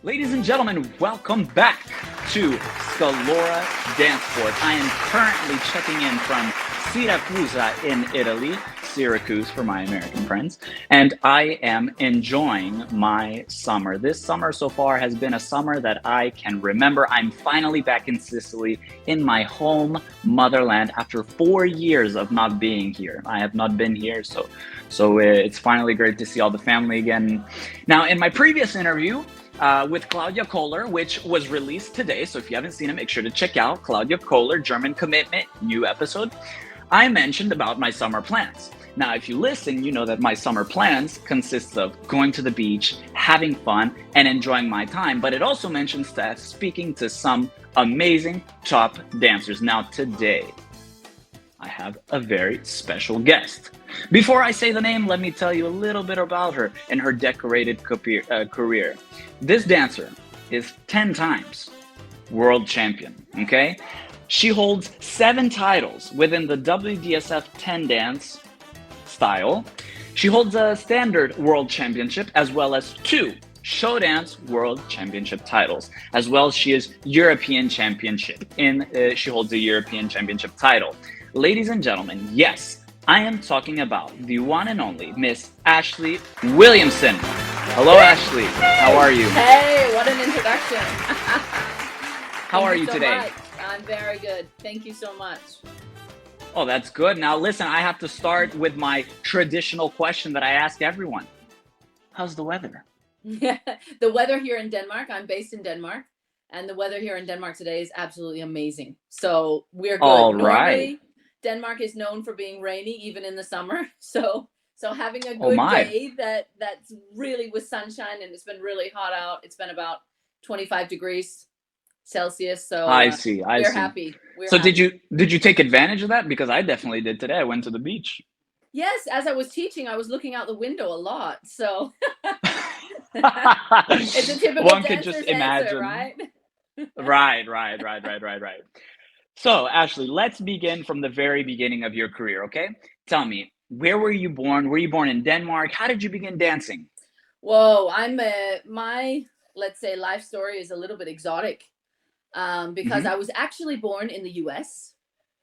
Ladies and gentlemen, welcome back to Scalora DanceSport. I am currently checking in from Syracuse in Italy, Syracuse for my American friends, and I am enjoying my summer. This summer so far has been a summer that I can remember. I'm finally back in Sicily, in my home motherland, after 4 years of not being here. I have not been here, so it's finally great to see all the family again. Now, in my previous interview, with Claudia Koehler, which was released today. So if you haven't seen it, make sure to check out Claudia Koehler, German Commitment, new episode. I mentioned about my summer plans. Now, if you listen, you know that my summer plans consists of going to the beach, having fun, and enjoying my time. But it also mentions that speaking to some amazing top dancers. Now, today, I have a very special guest. Before I say the name, let me tell you a little bit about her and her decorated career. This dancer is 10 times world champion, okay? She holds 7 titles within the WDSF 10 dance style. She holds a standard world championship as well as 2 show dance world championship titles, as well as she is European championship. She holds a European championship title. Ladies and gentlemen, yes, I am talking about the one and only Miss Ashli Williamson. Hello, Ashli. How are you? Hey, what an introduction. How are you today? Much. I'm very good. Thank you so much. Oh, that's good. Now, listen, I have to start with my traditional question that I ask everyone. How's the weather? Yeah, the weather here in Denmark, I'm based in Denmark, and the weather here in Denmark today is absolutely amazing. So we're good. All right. Normally, Denmark is known for being rainy even in the summer. So having a good day that's really with sunshine, and it's been really hot out. It's been about 25 degrees Celsius. So I see. We're happy. So did you take advantage of that? Because I definitely did today. I went to the beach. Yes, as I was teaching, I was looking out the window a lot. So it's a typical one could just imagine, right? Right. So, Ashli, let's begin from the very beginning of your career, okay? Tell me, where were you born? Were you born in Denmark? How did you begin dancing? Whoa, my, let's say, life story is a little bit exotic because I was actually born in the U.S.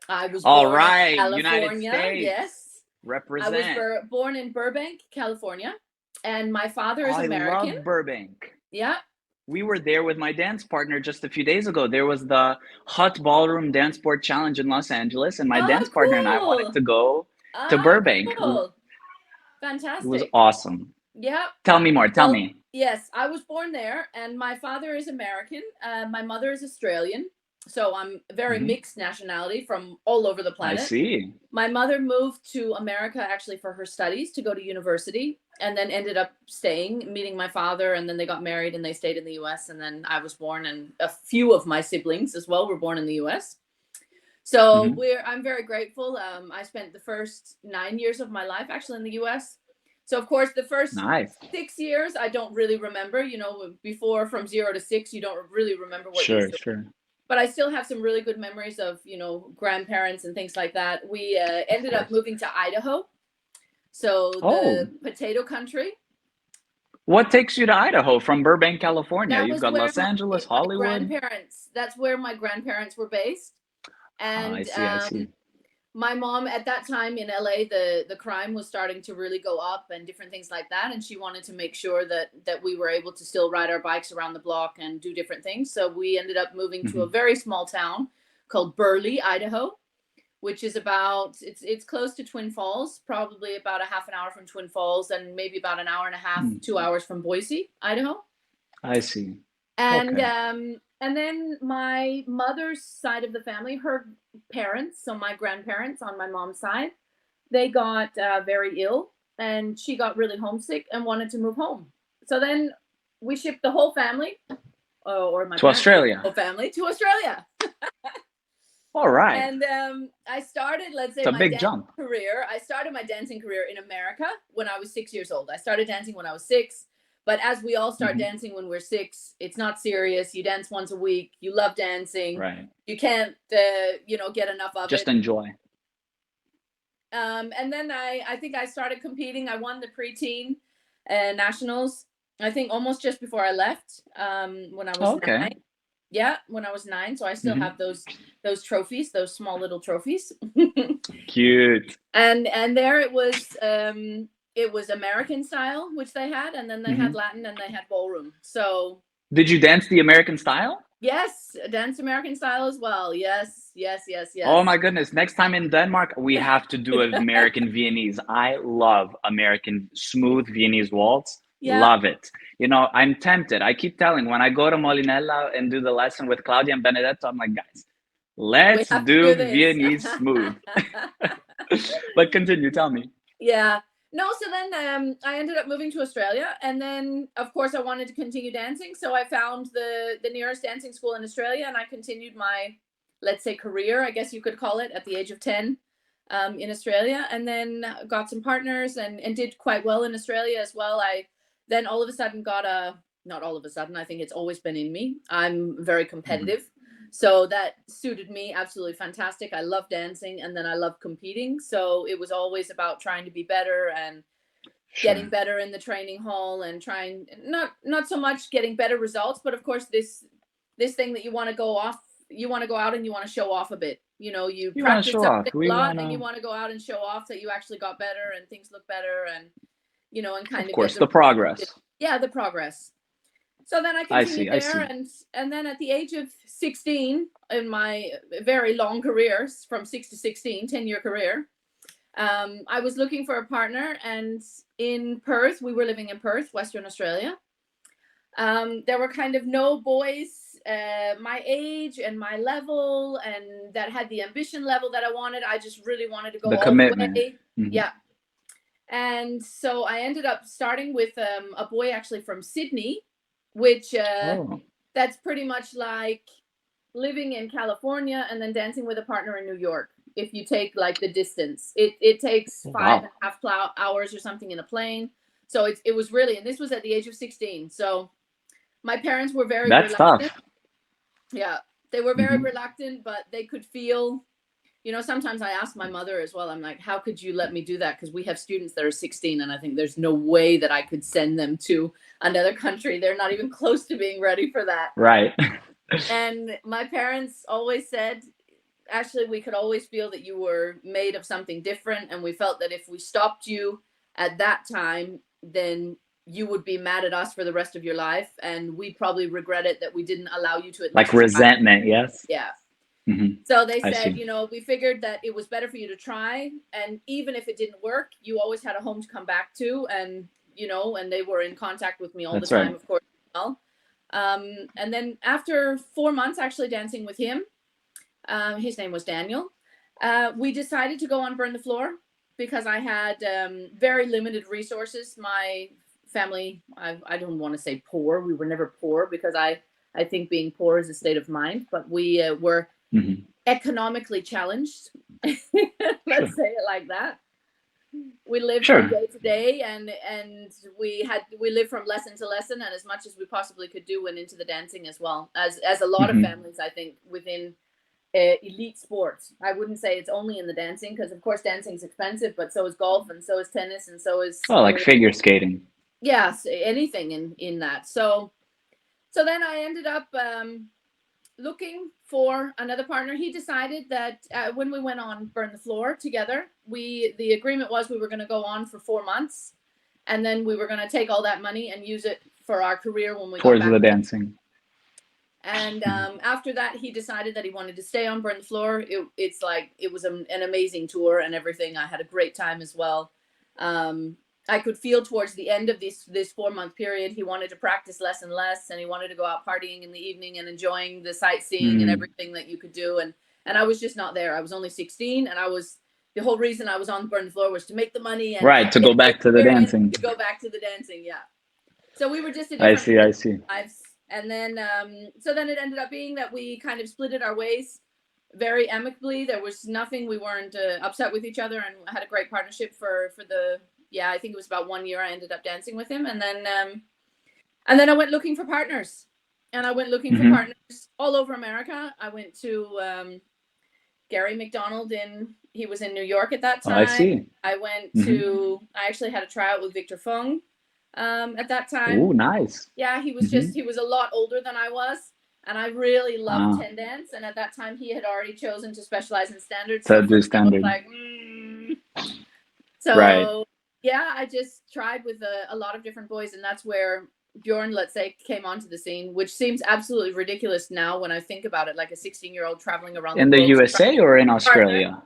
I was born in California. United States. Yes. Represent. I was born in Burbank, California, and my father is American. I love Burbank. Yeah. We were there with my dance partner just a few days ago. There was the Hot Ballroom DanceSport Challenge in Los Angeles, and my dance partner and I wanted to go to Burbank. Cool. Fantastic. It was awesome. Yeah. Tell me more. Tell me. Yes, I was born there, and my father is American. My mother is Australian. So I'm very mixed nationality from all over the planet. I see. My mother moved to America actually for her studies to go to university, and then ended up staying, meeting my father, and then they got married and they stayed in the US, and then I was born, and a few of my siblings as well were born in the US. So I'm very grateful. I spent the first 9 years of my life actually in the US. So of course the first 6 years I don't really remember, before from 0 to 6 you don't really remember what you did. Sure. But I still have some really good memories of, grandparents and things like that. We ended up moving to Idaho. So the potato country. What takes you to Idaho from Burbank, California? You've got Los Angeles, Hollywood. That's where my grandparents were based. And I see. My mom at that time in LA, the crime was starting to really go up and different things like that. And she wanted to make sure that we were able to still ride our bikes around the block and do different things. So we ended up moving to a very small town called Burley, Idaho, which is it's close to Twin Falls, probably about a half an hour from Twin Falls and maybe about an hour and a half, 2 hours from Boise, Idaho. I see. And then my mother's side of the family, her parents, so my grandparents on my mom's side, they got very ill, and she got really homesick and wanted to move home. So then we shipped the whole family, to Australia. Whole family to Australia. All right. And I started, let's say, it's a big jump. Career. I started my dancing career in America when I was 6 years old. I started dancing when I was 6. But as we all start dancing when we're 6, it's not serious. You dance once a week. You love dancing. Right. You can't, get enough of it. Just enjoy. And then I think I started competing. I won the preteen nationals I think almost just before I left, when I was 9. Yeah, when I was 9. So I still have those trophies, those small little trophies. Cute. And there it was American style, which they had, and then they had Latin and they had ballroom. So did you dance the American style? Yes, dance American style as well. Yes. Oh my goodness. Next time in Denmark, we have to do an American Viennese. I love American smooth Viennese waltz. Yeah. Love it. You know, I'm tempted. I keep telling when I go to Molinella and do the lesson with Claudia and Benedetto, I'm like, guys, let's do Viennese smooth. But continue, tell me. Yeah. No, so then I ended up moving to Australia, and then of course I wanted to continue dancing, so I found the nearest dancing school in Australia, and I continued my, let's say, career, I guess you could call it, at the age of 10 in Australia, and then got some partners and did quite well in Australia as well. I then all of a sudden got not all of a sudden, I think it's always been in me. I'm very competitive. So that suited me absolutely fantastic. I love dancing, and then I love competing. So it was always about trying to be better and getting better in the training hall, and trying not so much getting better results, but of course this thing that you want to go out and you want to show off a bit. You know, you practice something a lot and you want to go out and show off that you actually got better and things look better, and you know, and kind of course the progress. Yeah, the progress. So then I continued there, and then at the age of 16, in my very long career, from 6 to 16, 10-year career, I was looking for a partner, and in Perth, we were living in Perth, Western Australia. There were kind of no boys my age and my level, and that had the ambition level that I wanted. I just really wanted to go all commitment. the way. Yeah. And so I ended up starting with a boy actually from Sydney, which that's pretty much like living in California and then dancing with a partner in New York. If you take like the distance, it takes 5.5 hours or something in a plane. So it was really, and this was at the age of 16. So my parents were very reluctant. Tough. Yeah, they were very reluctant, but they could feel, you know, sometimes I ask my mother as well, I'm like, how could you let me do that? Because we have students that are 16, and I think there's no way that I could send them to another country. They're not even close to being ready for that. Right. And my parents always said, Ashley, we could always feel that you were made of something different. And we felt that if we stopped you at that time, then you would be mad at us for the rest of your life. And we probably regret it that we didn't allow you to. Like resentment, yes? Yeah. So they said, you know, we figured that it was better for you to try. And even if it didn't work, you always had a home to come back to. And, you know, and they were in contact with me all the time, of course. Well. And then after 4 months actually dancing with him, his name was Daniel, we decided to go on Burn the Floor because I had very limited resources. My family, I don't want to say poor. We were never poor, because I think being poor is a state of mind, but we were economically challenged. Let's say it like that. We lived from day to day, and we lived from lesson to lesson, and as much as we possibly could do went into the dancing as well, as a lot of families, I think, within elite sports. I wouldn't say it's only in the dancing, because of course dancing is expensive, but so is golf, and so is tennis, and so is like figure skating. Yes, anything in that. So then I ended up looking for another partner. He decided that when we went on Burn the Floor together, the agreement was we were going to go on for 4 months, and then we were going to take all that money and use it for our career when we towards got back the dancing. And after that, he decided that he wanted to stay on Burn the Floor. It's like it was an amazing tour and everything. I had a great time as well. I could feel towards the end of this 4 month period, he wanted to practice less and less, and he wanted to go out partying in the evening and enjoying the sightseeing and everything that you could do. And I was just not there. I was only 16, and the whole reason I was on Burn the Floor was to make the money and to go back to the dancing. To go back to the dancing, yeah. So we were just I see. lives. And then so then it ended up being that we kind of splitted our ways very amicably. There was nothing. We weren't upset with each other, and had a great partnership for the. Yeah, I think it was about 1 year I ended up dancing with him. And then I went looking for partners. And I went looking for partners all over America. I went to Gary McDonald he was in New York at that time. I see. I went to, I actually had a tryout with Victor Fung. at that time. Oh, nice. Yeah, he was he was a lot older than I was. And I really loved 10 dance. And at that time, he had already chosen to specialize in standards. So So do for me, I was standard. like, So, Right. yeah, I just tried with a lot of different boys. And that's where Bjorn, let's say, came onto the scene, which seems absolutely ridiculous now when I think about it, like a 16-year-old traveling around In the the world. USA or in Australia?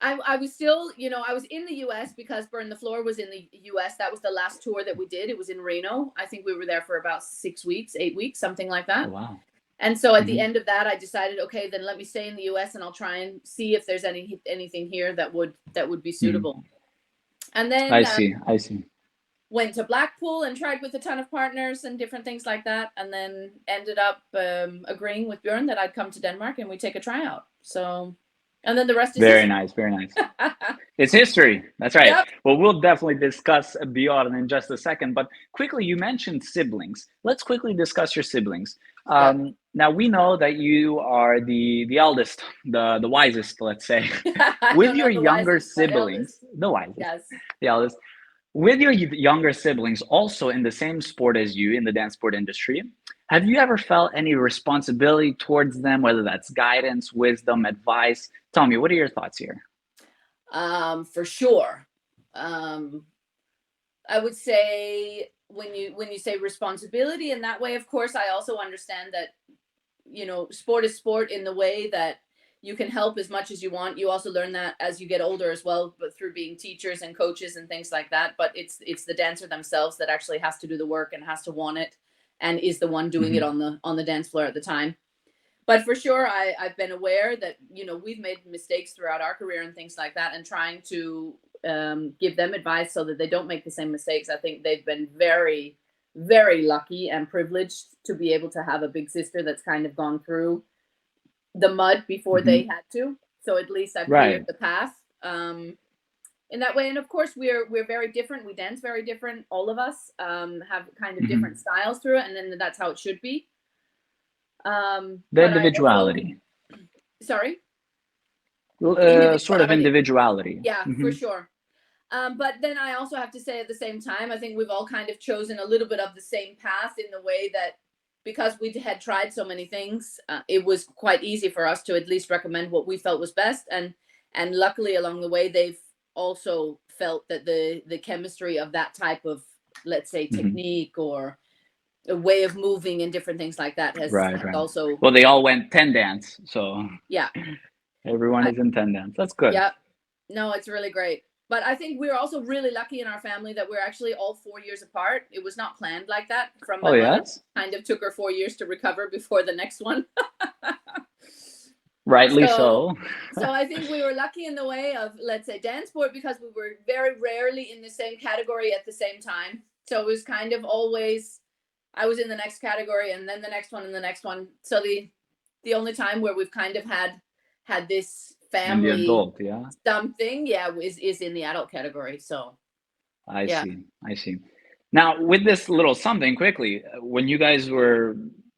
I was still, I was in the US because Burn the Floor was in the US. That was the last tour that we did. It was in Reno. I think we were there for about 6 weeks, 8 weeks, something like that. Oh, wow. And so at the end of that, I decided, okay, then let me stay in the US and I'll try and see if there's anything here that would be suitable. And then I see. Went to Blackpool and tried with a ton of partners and different things like that. And then ended up agreeing with Bjorn that I'd come to Denmark and we'd take a tryout. So... And then the rest is very nice. It's history. That's right. Yep. Well, we'll definitely discuss Bjorn in just a second. But quickly, you mentioned siblings. Let's quickly discuss your siblings. Now, we know that you are the eldest, the wisest, let's say. With your younger siblings, the wisest, yes. The eldest. With your younger siblings, also in the same sport as you, in the dance sport industry, have you ever felt any responsibility towards them, whether that's guidance, wisdom, advice? Tell me, what are your thoughts here? For sure. I would say when you say responsibility in that way, of course, I also understand that, sport is sport in the way that you can help as much as you want. You also learn that as you get older as well, but through being teachers and coaches and things like that. But it's the dancer themselves that actually has to do the work and has to want it, and is the one doing it on the dance floor at the time. But for sure, I've been aware that, we've made mistakes throughout our career and things like that, and trying to give them advice so that they don't make the same mistakes. I think they've been very, very lucky and privileged to be able to have a big sister that's kind of gone through the mud before they had to. So at least I've cleared the path in that way. And of course, we're very different. We dance very different. All of us have kind of different styles through it, and then that's how it should be. The individuality. Sorry? Sort of individuality. Yeah, for sure. But then I also have to say at the same time, I think we've all kind of chosen a little bit of the same path in the way that, because we had tried so many things, it was quite easy for us to at least recommend what we felt was best. And luckily along the way, they've also felt that the chemistry of that type of, let's say, technique or a way of moving and different things like that has also... Well, they all went 10 dance, so yeah, everyone is in 10 dance. That's good. Yeah, no, it's really great. But I think we're also really lucky in our family that we're actually all 4 years apart. It was not planned like that. From my mother. Kind of took her 4 years to recover before the next one. Rightly so. So I think we were lucky in the way of, let's say, dance sport, because we were very rarely in the same category at the same time. So it was kind of always, I was in the next category and then the next one and the next one. So the only time where we've kind of had this family in the adult, something, is in the adult category. So I see. Now, with this little something, quickly, when you guys were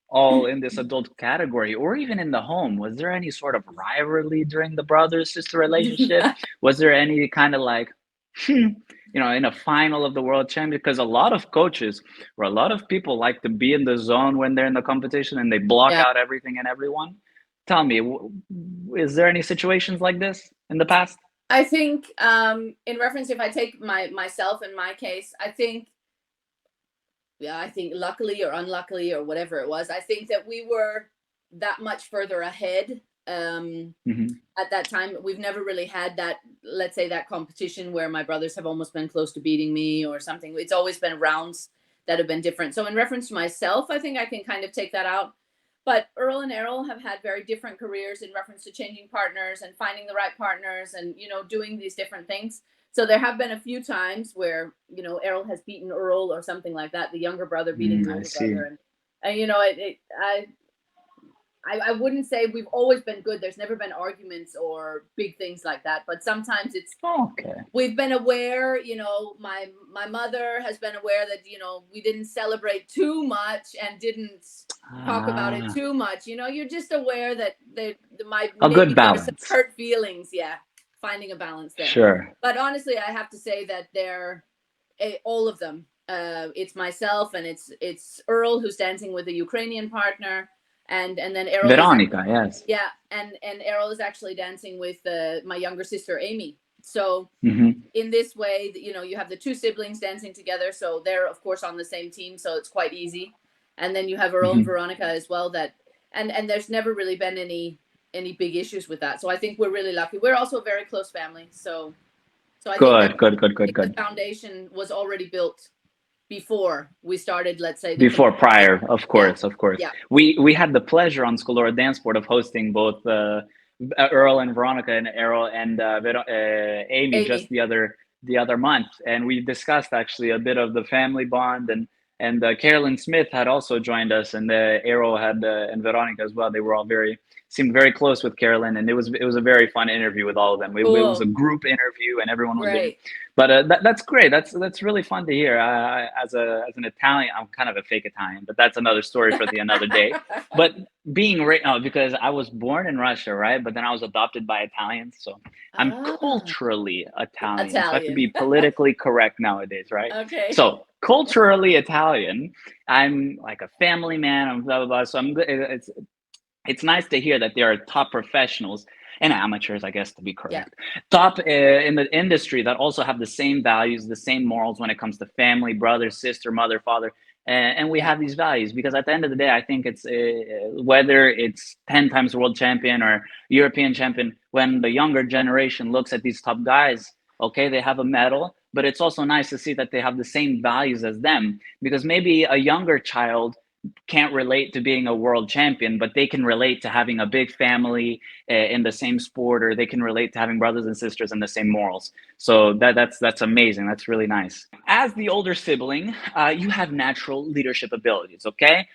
all in this adult category, or even in the home, was there any sort of rivalry during the brother-sister relationship? Was there any kind of like, in a final of the world championship? Because a lot of coaches or a lot of people like to be in the zone when they're in the competition and they block out everything and everyone. Tell me, is there any situations like this in the past? I think in reference, if I take myself in my case, I think luckily or unluckily or whatever it was, I think that we were that much further ahead at that time. We've never really had that, let's say, that competition where my brothers have almost been close to beating me or something. It's always been rounds that have been different. So in reference to myself, I think I can kind of take that out. But Earl and Errol have had very different careers in reference to changing partners and finding the right partners and, doing these different things. So there have been a few times where, Errol has beaten Earl or something like that, the younger brother beating the older brother. And I wouldn't say we've always been good. There's never been arguments or big things like that. But sometimes it's we've been aware, my mother has been aware that, we didn't celebrate too much and didn't talk about it too much. You're just aware that there might a good balance. Some hurt feelings. Yeah. Finding a balance there. Sure. But honestly, I have to say that they're all of them it's myself, and it's Earl, who's dancing with a Ukrainian partner, and then Errol Veronica, yes. yeah, and Errol is actually dancing with my younger sister Amy. So in this way, you have the two siblings dancing together, so they're of course on the same team, so it's quite easy. And then you have Earl and Veronica as well, that and there's never really been any big issues with that. So I think we're really lucky. We're also a very close family, so I think Good. the foundation was already built before we started, let's say. Prior, of course. Yeah. We had the pleasure on Scalora DanceSport of hosting both Earl and Veronica and Errol and Amy just the other month, and we discussed actually a bit of the family bond, and Carolyn Smith had also joined us, and Errol had and Veronica as well. They were all seemed very close with Carolyn, and it was a very fun interview with all of them. It was a group interview, and everyone was great. But that's great. That's really fun to hear. As an Italian, I'm kind of a fake Italian, but that's another story for another day. But being because I was born in Russia, right? But then I was adopted by Italians, so I'm culturally Italian. So I have to be politically correct nowadays, right? Okay. So culturally Italian. I'm like a family man. I'm blah blah blah. So I'm good. It's nice to hear that there are top professionals and amateurs, I guess, to be correct, top in the industry that also have the same values, the same morals when it comes to family, brother, sister, mother, father. And we have these values because at the end of the day, I think it's whether it's 10 times world champion or European champion, when the younger generation looks at these top guys, okay, they have a medal, but it's also nice to see that they have the same values as them, because maybe a younger child can't relate to being a world champion, but they can relate to having a big family in the same sport, or they can relate to having brothers and sisters in the same morals. So that's amazing. That's really nice. As the older sibling, you have natural leadership abilities, okay?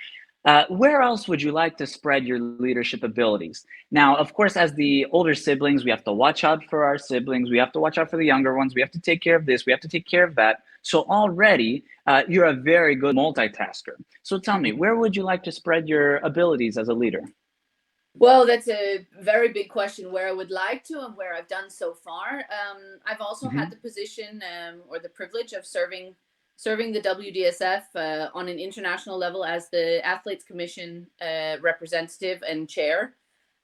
Where else would you like to spread your leadership abilities? Now, of course, as the older siblings, we have to watch out for our siblings. We have to watch out for the younger ones. We have to take care of this. We have to take care of that. So already, you're a very good multitasker. So tell me, where would you like to spread your abilities as a leader? Well, that's a very big question, where I would like to and where I've done so far. I've also had the position or the privilege of serving the WDSF on an international level as the Athletes Commission representative and chair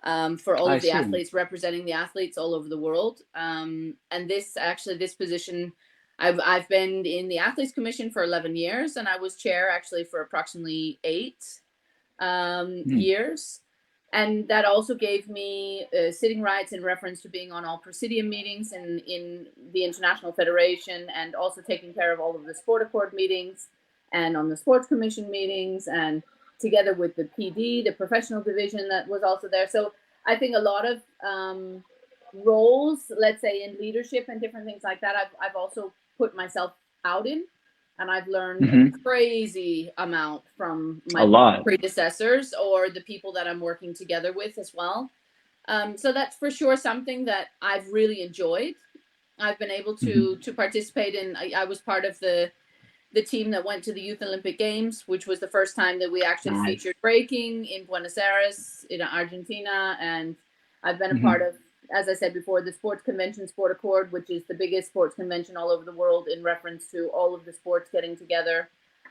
for all of the athletes, representing the athletes all over the world. And this position, I've been in the Athletes Commission for 11 years, and I was chair actually for approximately 8 years. And that also gave me sitting rights in reference to being on all presidium meetings in the International Federation, and also taking care of all of the sport accord meetings and on the sports commission meetings, and together with the PD, the professional division that was also there. So I think a lot of roles, let's say in leadership and different things like that, I've also put myself out in. And I've learned a crazy amount from my predecessors or the people that I'm working together with as well. So that's for sure something that I've really enjoyed. I've been able to participate in. I was part of the team that went to the Youth Olympic Games, which was the first time that we actually featured breaking in Buenos Aires, in Argentina. And I've been a part of, as I said before, the Sports Convention Sport Accord, which is the biggest sports convention all over the world in reference to all of the sports getting together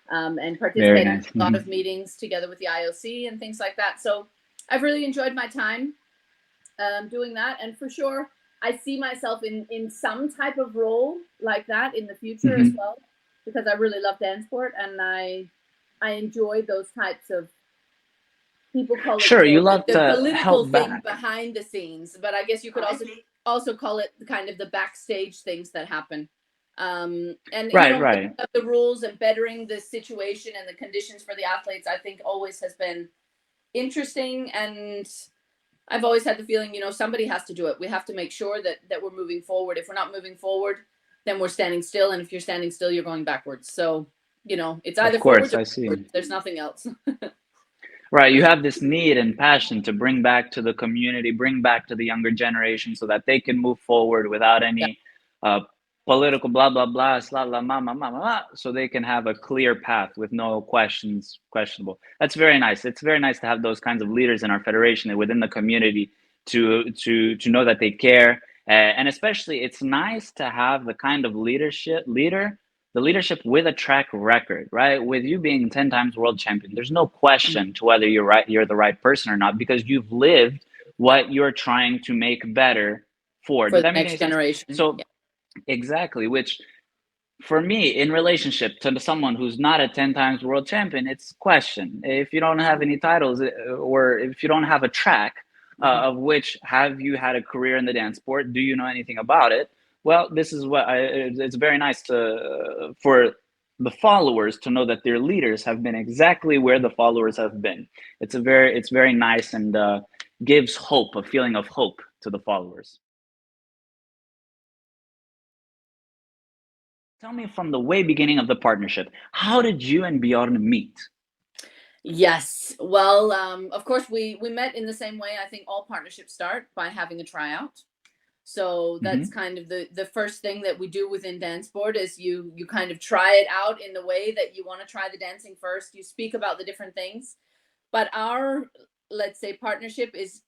and participating in a lot of meetings together with the IOC and things like that. So I've really enjoyed my time doing that. And for sure, I see myself in some type of role like that in the future as well, because I really love dance sport, and I enjoy those types of, people call it you love the to political help thing behind the scenes, but I guess you could also call it kind of the backstage things that happen. And the rules and bettering the situation and the conditions for the athletes, I think always has been interesting. And I've always had the feeling, somebody has to do it. We have to make sure that we're moving forward. If we're not moving forward, then we're standing still. And if you're standing still, you're going backwards. So, it's either forward or backwards. There's nothing else. Right, you have this need and passion to bring back to the community, bring back to the younger generation, so that they can move forward without any political blah blah blah, so they can have a clear path with no questionable. That's very nice. It's very nice to have those kinds of leaders in our federation and within the community to know that they care, and especially it's nice to have the kind of leader the leadership with a track record, right? With you being 10 times world champion, there's no question to whether you're the right person or not, because you've lived what you're trying to make better for. For Does the that make next any sense? generation. So Yeah. exactly, which for me, in relationship to someone who's not a 10 times world champion, it's question. If you don't have any titles, or if you don't have a track of which have you had a career in the dance sport, do you know anything about it? Well, this is what it's very nice to for the followers to know that their leaders have been exactly where the followers have been. It's very nice, and gives hope, a feeling of hope to the followers. Tell me, from the way beginning of the partnership, how did you and Bjorn meet? Yes. Well, of course, we met in the same way. I think all partnerships start by having a tryout. So that's Mm-hmm. kind of the first thing that we do within dance sport is you kind of try it out in the way that you want to try the dancing first. You speak about the different things, but our, let's say, partnership is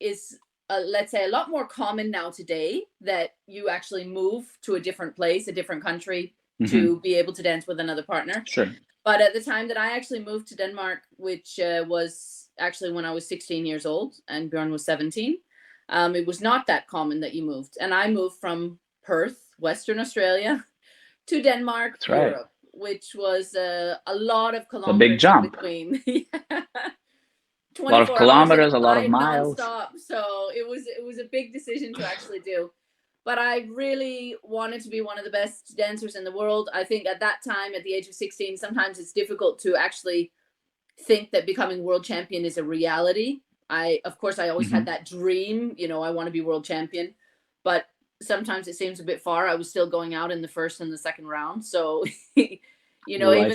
let's say a lot more common now today, that you actually move to a different place, a different country, Mm-hmm. to be able to dance with another partner. Sure. But at the time that I actually moved to Denmark, which was actually when I was 16 years old and Bjorn was 17, it was not that common that you moved. And I moved from Perth, Western Australia, to Denmark, That's right. Europe, which was a lot of It's a big kilometers in jump. between. A lot of 24 hours in a kilometers, a lot of flight miles. nonstop. So it was a big decision to actually do. But I really wanted to be one of the best dancers in the world. I think at that time, at the age of 16, sometimes it's difficult to actually think that becoming world champion is a reality. Of course, I always had that dream, I want to be world champion, but sometimes it seems a bit far. I was still going out in the first and the second round. So, even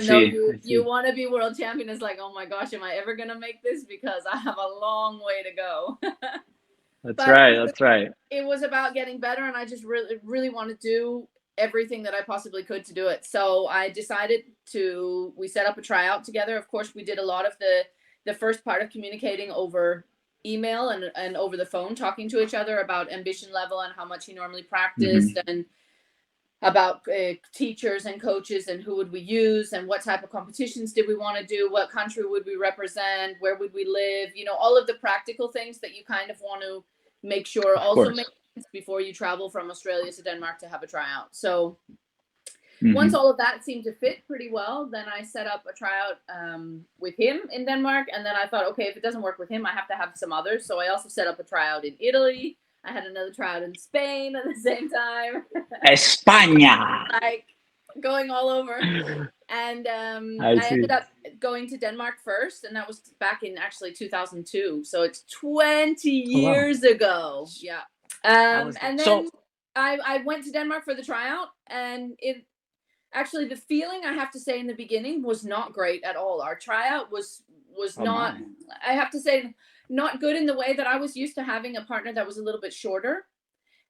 though you want to be world champion, it's like, oh my gosh, am I ever going to make this? Because I have a long way to go. That's right. It was about getting better, and I just really, really want to do everything that I possibly could to do it. So I decided we set up a tryout together. Of course, we did a lot of the first part of communicating over email and over the phone, talking to each other about ambition level and how much he normally practiced, and about teachers and coaches and who would we use and what type of competitions did we want to do, what country would we represent, where would we live, all of the practical things that you kind of want to make sure also make sense before you travel from Australia to Denmark to have a tryout. So once all of that seemed to fit pretty well, then I set up a tryout with him in Denmark. And then I thought, okay, if it doesn't work with him, I have to have some others. So I also set up a tryout in Italy. I had another tryout in Spain at the same time. España. Like going all over. And I ended up going to Denmark first, and that was back in actually 2002. So it's 20 years ago. Yeah. And then I went to Denmark for the tryout, and actually the feeling, I have to say, in the beginning was not great at all. Our tryout was not, I have to say, not good in the way that I was used to having a partner that was a little bit shorter,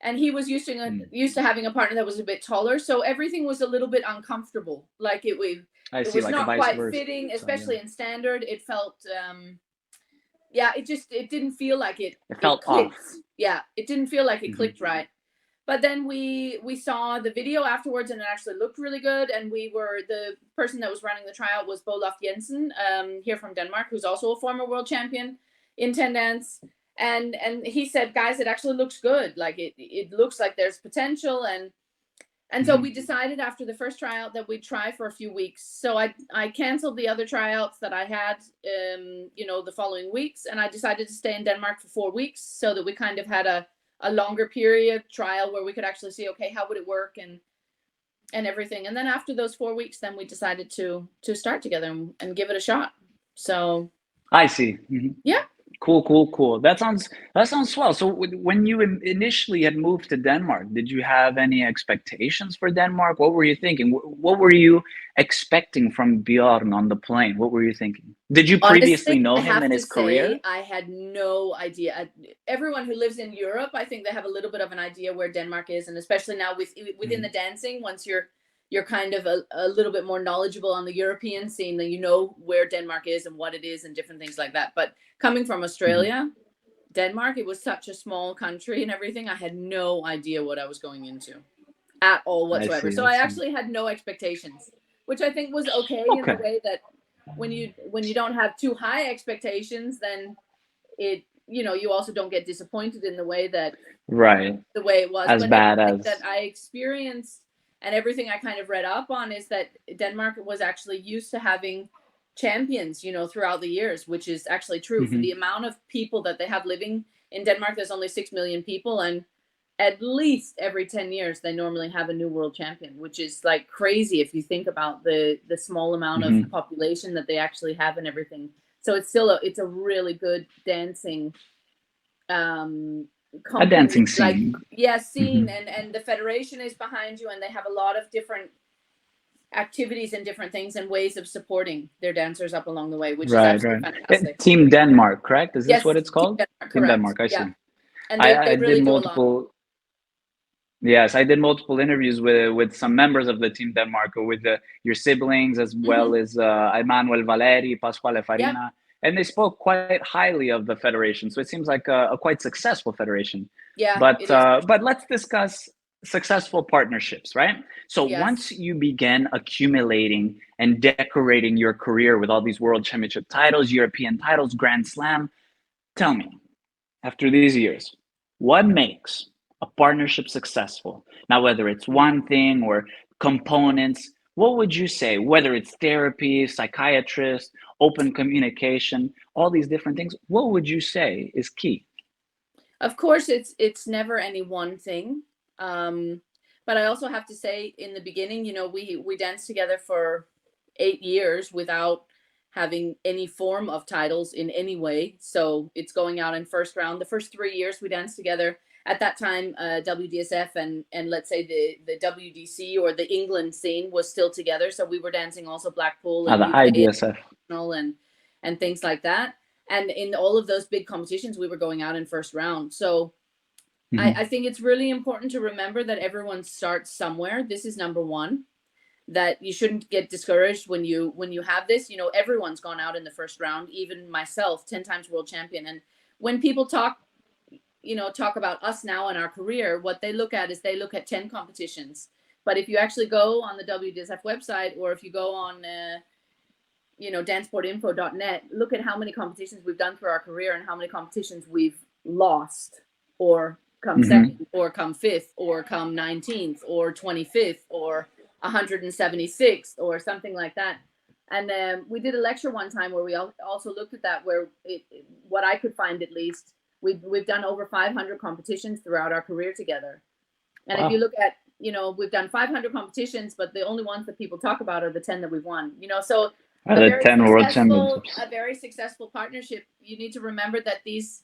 and he was used to having a partner that was a bit taller. So everything was a little bit uncomfortable. Like it was like not quite fitting, especially in standard. It felt, it didn't feel like it felt clicked. off. Yeah, it didn't feel like it clicked right. But then we saw the video afterwards, and it actually looked really good. And the person that was running the tryout was Olaf Jensen, here from Denmark, who's also a former world champion in 10 dance. And he said, guys, it actually looks good. Like it looks like there's potential. And so we decided after the first tryout that we'd try for a few weeks. So I canceled the other tryouts that I had, the following weeks. And I decided to stay in Denmark for 4 weeks so that we kind of had a longer period trial where we could actually see, okay, how would it work and everything. And then after those 4 weeks, then we decided to start together and give it a shot. So I see. Yeah. Cool. That sounds swell. So when you initially had moved to Denmark, did you have any expectations for Denmark? What were you thinking? What were you expecting from Bjorn on the plane? What were you thinking? Did you previously know him in his career? I had no idea. Everyone who lives in Europe, I think they have a little bit of an idea where Denmark is, and especially now within the dancing, once you're kind of a little bit more knowledgeable on the European scene, then you know where Denmark is and what it is and different things like that. But coming from Australia, Denmark, it was such a small country and everything. I had no idea what I was going into at all whatsoever. I actually had no expectations. which I think was okay in the way that when you don't have too high expectations, then it, you know, you also don't get disappointed in the way that the way it was. As but bad as that I experienced and everything I kind of read up on is that Denmark was actually used to having champions, you know, throughout the years, which is actually true. For the amount of people that they have living in Denmark, there's only 6 million people, and at least every 10 years they normally have a new world champion, which is like crazy if you think about the small amount of population that they actually have and everything. So it's still it's a really good dancing company, a dancing scene. Like, scene, and the federation is behind you, and they have a lot of different activities and different things and ways of supporting their dancers up along the way, which is absolutely fantastic. Team Denmark, correct? Is this what it's called? Team Denmark, I see. And they really did multiple. Yes, I did multiple interviews with some members of the Team Denmark, with your siblings, as well as Emanuel Valeri, Pasquale Farina, and they spoke quite highly of the federation. So it seems like a quite successful federation. Yeah, but let's discuss successful partnerships, right? So once you begin accumulating and decorating your career with all these world championship titles, European titles, Grand Slam, tell me, after these years, what makes a partnership successful? Now, whether it's one thing or components, what would you say, whether it's therapy, psychiatrist, open communication, all these different things, what would you say is key? Of course, it's never any one thing. But I also have to say, in the beginning, you know, we danced together for 8 years without having any form of titles in any way. So it's going out in first round. The first 3 years we danced together. At that time, WDSF and let's say the WDC or the England scene was still together. So we were dancing also Blackpool and the IDSF and things like that. And in all of those big competitions, we were going out in first round. So I think it's really important to remember that everyone starts somewhere. This is number one, that you shouldn't get discouraged when you have this. You know, everyone's gone out in the first round, even myself, 10 times world champion. And when people talk about us now in our career, what they look at is they look at 10 competitions. But if you actually go on the WDSF website, or if you go on, dancesportinfo.net, look at how many competitions we've done through our career and how many competitions we've lost, or come second, or come fifth, or come 19th, or 25th, or 176th, or something like that. And we did a lecture one time where we also looked at that, where what I could find at least, we've done over 500 competitions throughout our career together. And if you look at, we've done 500 competitions, but the only ones that people talk about are the 10 that we've won. So the 10 world championships. A very successful partnership. You need to remember that these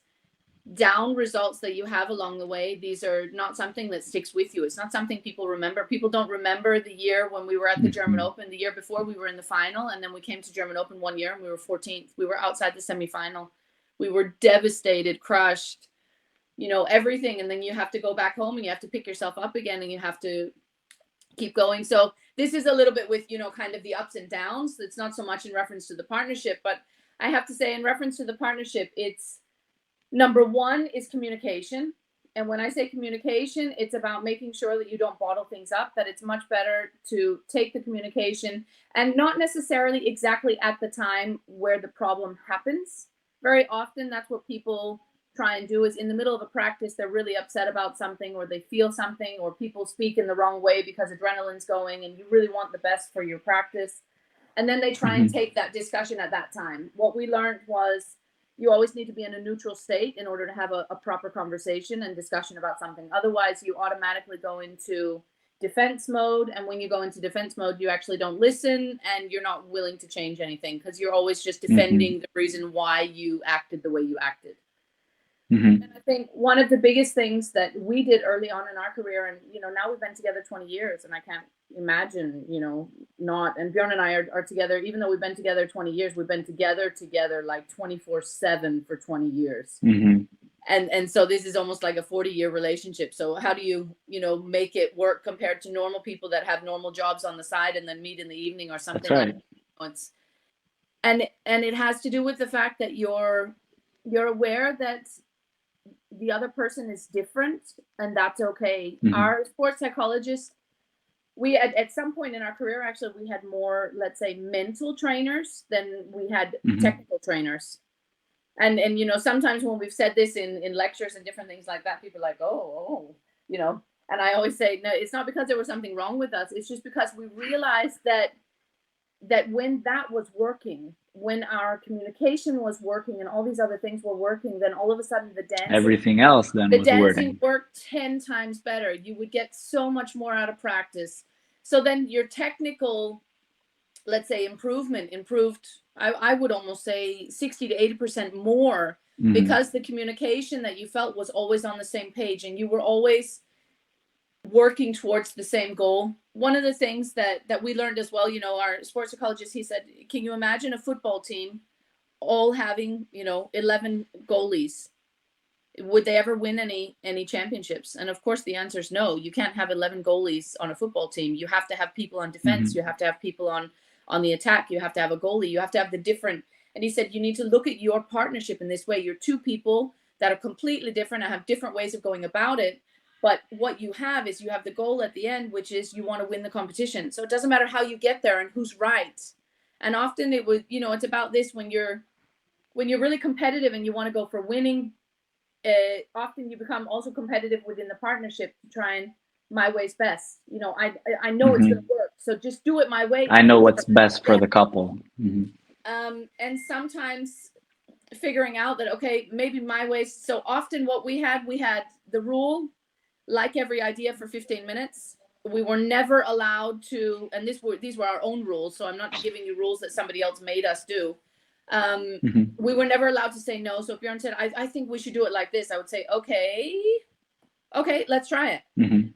down results that you have along the way, these are not something that sticks with you. It's not something people remember. People don't remember the year when we were at the German Open. The year before, we were in the final, and then we came to German Open one year and we were 14th. We were outside the semifinal. We were devastated, crushed, everything. And then you have to go back home and you have to pick yourself up again and you have to keep going. So this is a little bit with, kind of the ups and downs. It's not so much in reference to the partnership, but I have to say, in reference to the partnership, it's number one is communication. And when I say communication, it's about making sure that you don't bottle things up, that it's much better to take the communication, and not necessarily exactly at the time where the problem happens. Very often that's what people try and do, is in the middle of a practice, they're really upset about something, or they feel something, or people speak in the wrong way because adrenaline's going and you really want the best for your practice. And then they try and take that discussion at that time. What we learned was you always need to be in a neutral state in order to have a proper conversation and discussion about something. Otherwise, you automatically go into defense mode. And when you go into defense mode, you actually don't listen and you're not willing to change anything, because you're always just defending the reason why you acted the way you acted. And I think one of the biggest things that we did early on in our career, and, now we've been together 20 years, and I can't imagine, not, and Bjorn and I are together, even though we've been together 20 years, we've been together like 24/7 for 20 years. And so this is almost like a 40-year relationship. So how do you, make it work compared to normal people that have normal jobs on the side and then meet in the evening or something? That's right. And it has to do with the fact that you're aware that the other person is different, and that's okay. Our sports psychologist we at some point in our career, actually, we had more, let's say, mental trainers than we had technical trainers. And you know, sometimes when we've said this in lectures and different things like that, people are like, oh, you know, and I always say, no, it's not because there was something wrong with us. It's just because we realized that when that was working, when our communication was working and all these other things were working, then all of a sudden the dancing, everything else then was working. worked 10 times better. You would get so much more out of practice. So then your technical, let's say, improved, I would almost say 60 to 80% more, because the communication that you felt was always on the same page and you were always working towards the same goal. One of the things that we learned as well, you know, our sports psychologist, he said, can you imagine a football team all having, you know, 11 goalies? Would they ever win any championships? And of course the answer is no. You can't have 11 goalies on a football team. You have to have people on defense. You have to have people on the attack. You have to have a goalie. You have to have the different. And he said, you need to look at your partnership in this way. You're two people that are completely different and have different ways of going about it. But what you have is you have the goal at the end, which is you want to win the competition. So it doesn't matter how you get there and who's right. And often it was, you know, it's about this when you're really competitive and you want to go for winning. Often you become also competitive within the partnership to try and my way's best. You know, I know it's going to work. So just do it my way. I know what's best for the couple. And sometimes figuring out that, okay, maybe my way. So often what we had the rule, like every idea, for 15 minutes. We were never allowed to, and these were our own rules. So I'm not giving you rules that somebody else made us do. We were never allowed to say no. So if Bjorn said, I think we should do it like this, I would say, okay, let's try it.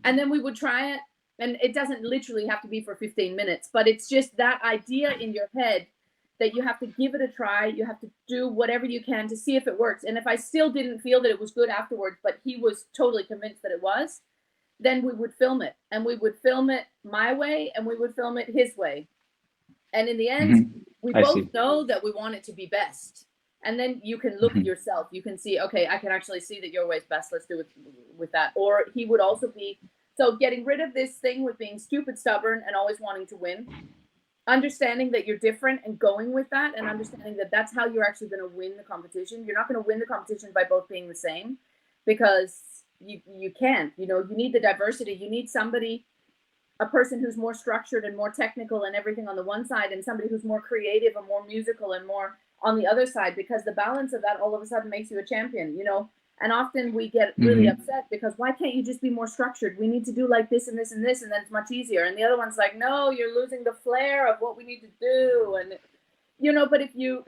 And then we would try it. And it doesn't literally have to be for 15 minutes, but it's just that idea in your head that you have to give it a try. You have to do whatever you can to see if it works. And if I still didn't feel that it was good afterwards, but he was totally convinced that it was, then we would film it. And we would film it my way and we would film it his way. And in the end, we both know that we want it to be best. And then you can look at yourself. You can see, okay, I can actually see that your way is best. Let's do it with that. Or he would also be, so getting rid of this thing with being stupid stubborn and always wanting to win. Understanding that you're different and going with that, and understanding that that's how you're actually going to win the competition. You're not going to win the competition by both being the same, because you can't. You know, you need the diversity. You need somebody, a person who's more structured and more technical and everything on the one side, and somebody who's more creative and more musical and more on the other side, because the balance of that all of a sudden makes you a champion, you know. And often we get really upset because why can't you just be more structured? We need to do like this and this and this, and then it's much easier. And the other one's like, no, you're losing the flair of what we need to do. And, you know, but if you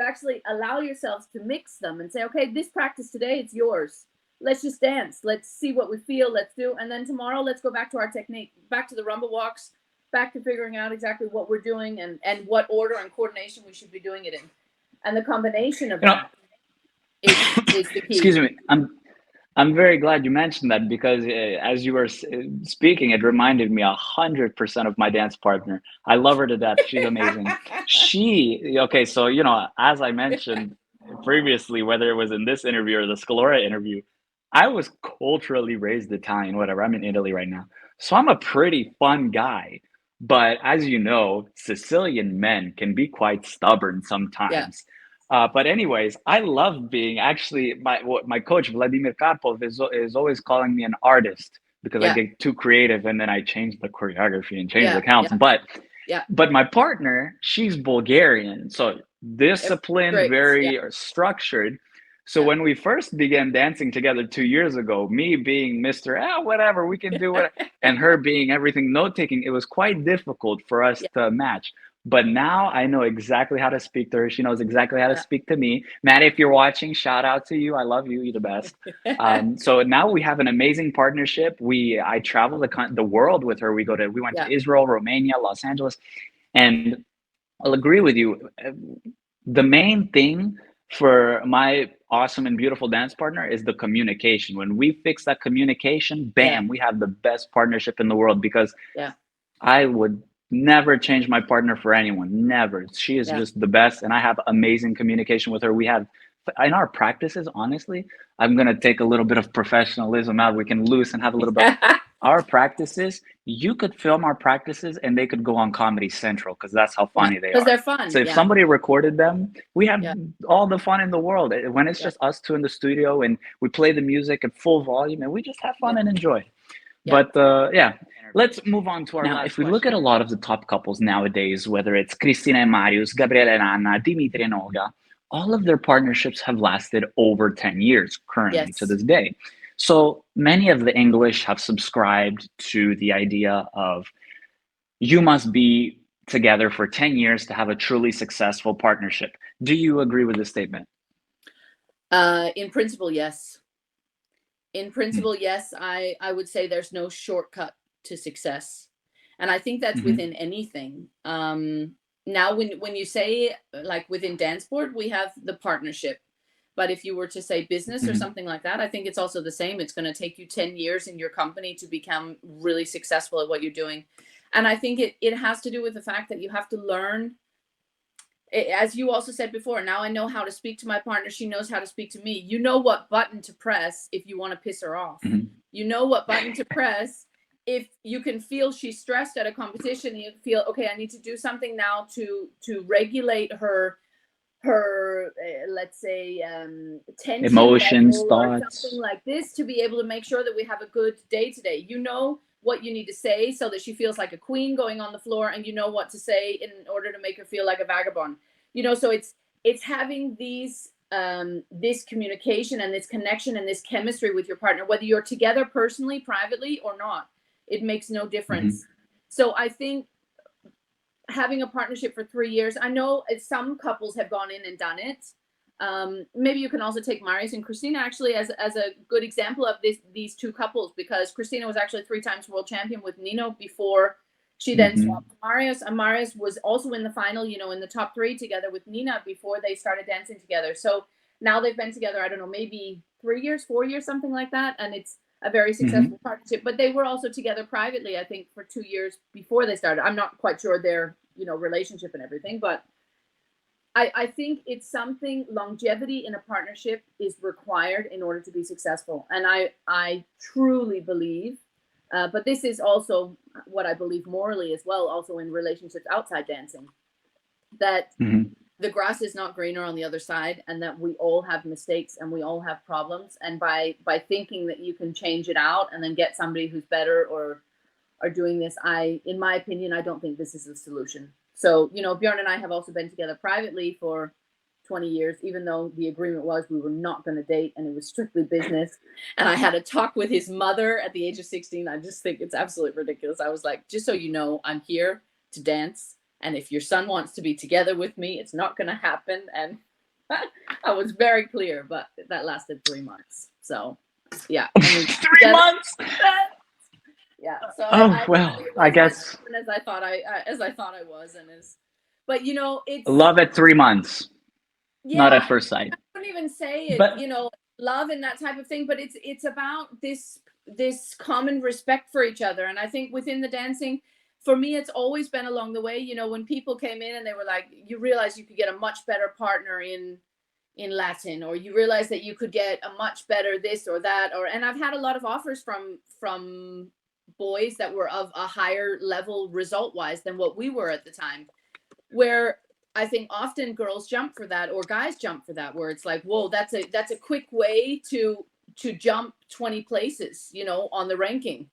actually allow yourselves to mix them and say, okay, this practice today, it's yours. Let's just dance. Let's see what we feel. Let's do. And then tomorrow, let's go back to our technique, back to the rumble walks, back to figuring out exactly what we're doing and what order and coordination we should be doing it in. And the combination of that is the key. Excuse me. I'm very glad you mentioned that, because as you were speaking, it reminded me 100% of my dance partner. I love her to death. She's amazing. Okay, so, you know, as I mentioned previously, whether it was in this interview or the Scalora interview, I was culturally raised Italian, whatever. I'm in Italy right now. So I'm a pretty fun guy. But as you know, Sicilian men can be quite stubborn sometimes. Yeah. But anyways, I love being, actually, my coach, Vladimir Karpov, is always calling me an artist, because I get too creative and then I change the choreography and change the counts. But my partner, she's Bulgarian. So disciplined, very structured. So when we first began dancing together 2 years ago, me being Mr. Whatever, we can do it, and her being everything note-taking, it was quite difficult for us to match. But now I know exactly how to speak to her. She knows exactly how to speak to me. Maddie, if you're watching, shout out to you. I love you. You're the best. So now we have an amazing partnership. I travel the world with her. We went to Israel, Romania, Los Angeles. And I'll agree with you. The main thing for my awesome and beautiful dance partner is the communication. When we fix that communication, bam, we have the best partnership in the world, because I would never change my partner for anyone. Never. She is just the best. And I have amazing communication with her. We have, in our practices, honestly, I'm going to take a little bit of professionalism out. We can loose and have a little bit. our practices, you could film our practices and they could go on Comedy Central because that's how funny they because are. they're fun. So if somebody recorded them, we have Yeah. all the fun in the world. When it's Yeah. just us two in the studio and we play the music at full volume and we just have fun and enjoy. Yeah. But let's move on to our now. If we look at a lot of the top couples nowadays, whether it's Cristina and Marius, Gabriele and Anna, Dimitri and Olga, all of their partnerships have lasted over 10 years currently to this day. So many of the English have subscribed to the idea of you must be together for 10 years to have a truly successful partnership. Do you agree with this statement? In principle, yes. In principle, yes. I would say there's no shortcut to success. And I think that's within anything. Now, when you say, like within DanceSport, we have the partnership. But if you were to say business or something like that, I think it's also the same. It's going to take you 10 years in your company to become really successful at what you're doing. And I think it has to do with the fact that you have to learn, as you also said before, now I know how to speak to my partner. She knows how to speak to me. You know what button to press if you want to piss her off. You know what button to press if you can feel she's stressed at a competition. You feel, okay, I need to do something now to regulate her let's say tension, emotions, or thoughts, something like this, to be able to make sure that we have a good day today. You know what you need to say so that she feels like a queen going on the floor, and you know what to say in order to make her feel like a vagabond. You know, so it's having these this communication and this connection and this chemistry with your partner, whether you're together personally, privately, or not. It makes no difference. So I think having a partnership for 3 years, I know some couples have gone in and done it. Maybe you can also take Marius and Christina actually as a good example of these two couples, because Christina was actually 3 times world champion with Nino before she then swapped to Marius, and Marius was also in the final, you know, in the top 3 together with Nina before they started dancing together. So now they've been together, I don't know, maybe 3 years, 4 years, something like that, and it's a very successful partnership. But they were also together privately, I think, for 2 years before they started. I'm not quite sure their, you know, relationship and everything, but I think it's something, longevity in a partnership is required in order to be successful. And I truly believe, but this is also what I believe morally as well, also in relationships outside dancing, that the grass is not greener on the other side, and that we all have mistakes and we all have problems. And by thinking that you can change it out and then get somebody who's better or are doing this, in my opinion, I don't think this is the solution. So, you know, Bjorn and I have also been together privately for 20 years, even though the agreement was we were not going to date and it was strictly business. And I had a talk with his mother at the age of 16. I just think it's absolutely ridiculous. I was like, just so you know, I'm here to dance. And if your son wants to be together with me, it's not going to happen. And I was very clear, but that lasted 3 months. So, yeah. I mean, 3 months? Yeah. So I guess as I thought I was, but you know, it's love at 3 months, not at first sight. I wouldn't even say it, you know, love and that type of thing, but it's about this common respect for each other. And I think within the dancing, for me, it's always been along the way. You know, when people came in and they were like, you realize you could get a much better partner in Latin, or you realize that you could get a much better this or that, and I've had a lot of offers from boys that were of a higher level result wise than what we were at the time, where I think often girls jump for that, or guys jump for that, where it's like, whoa, that's a quick way to jump 20 places, you know, on the ranking.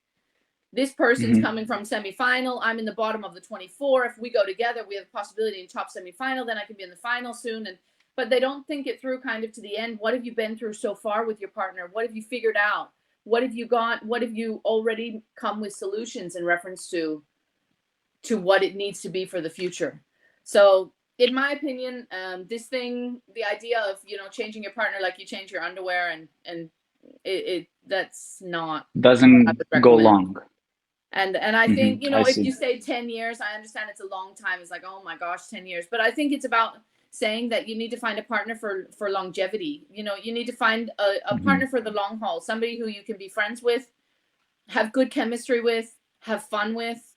This person's coming from semifinal. I'm in the bottom of the 24. If we go together, we have a possibility in top semifinal. Then I can be in the final soon. But they don't think it through kind of to the end. What have you been through so far with your partner? What have you figured out? What have you got? What have you already come with solutions in reference to what it needs to be for the future? So in my opinion, this thing, the idea of, you know, changing your partner like you change your underwear, and it that's not, doesn't go long. And I think, you know, if you say 10 years, I understand it's a long time. It's like, oh my gosh, 10 years. But I think it's about saying that you need to find a partner for longevity. You know, you need to find a partner for the long haul, somebody who you can be friends with, have good chemistry with, have fun with,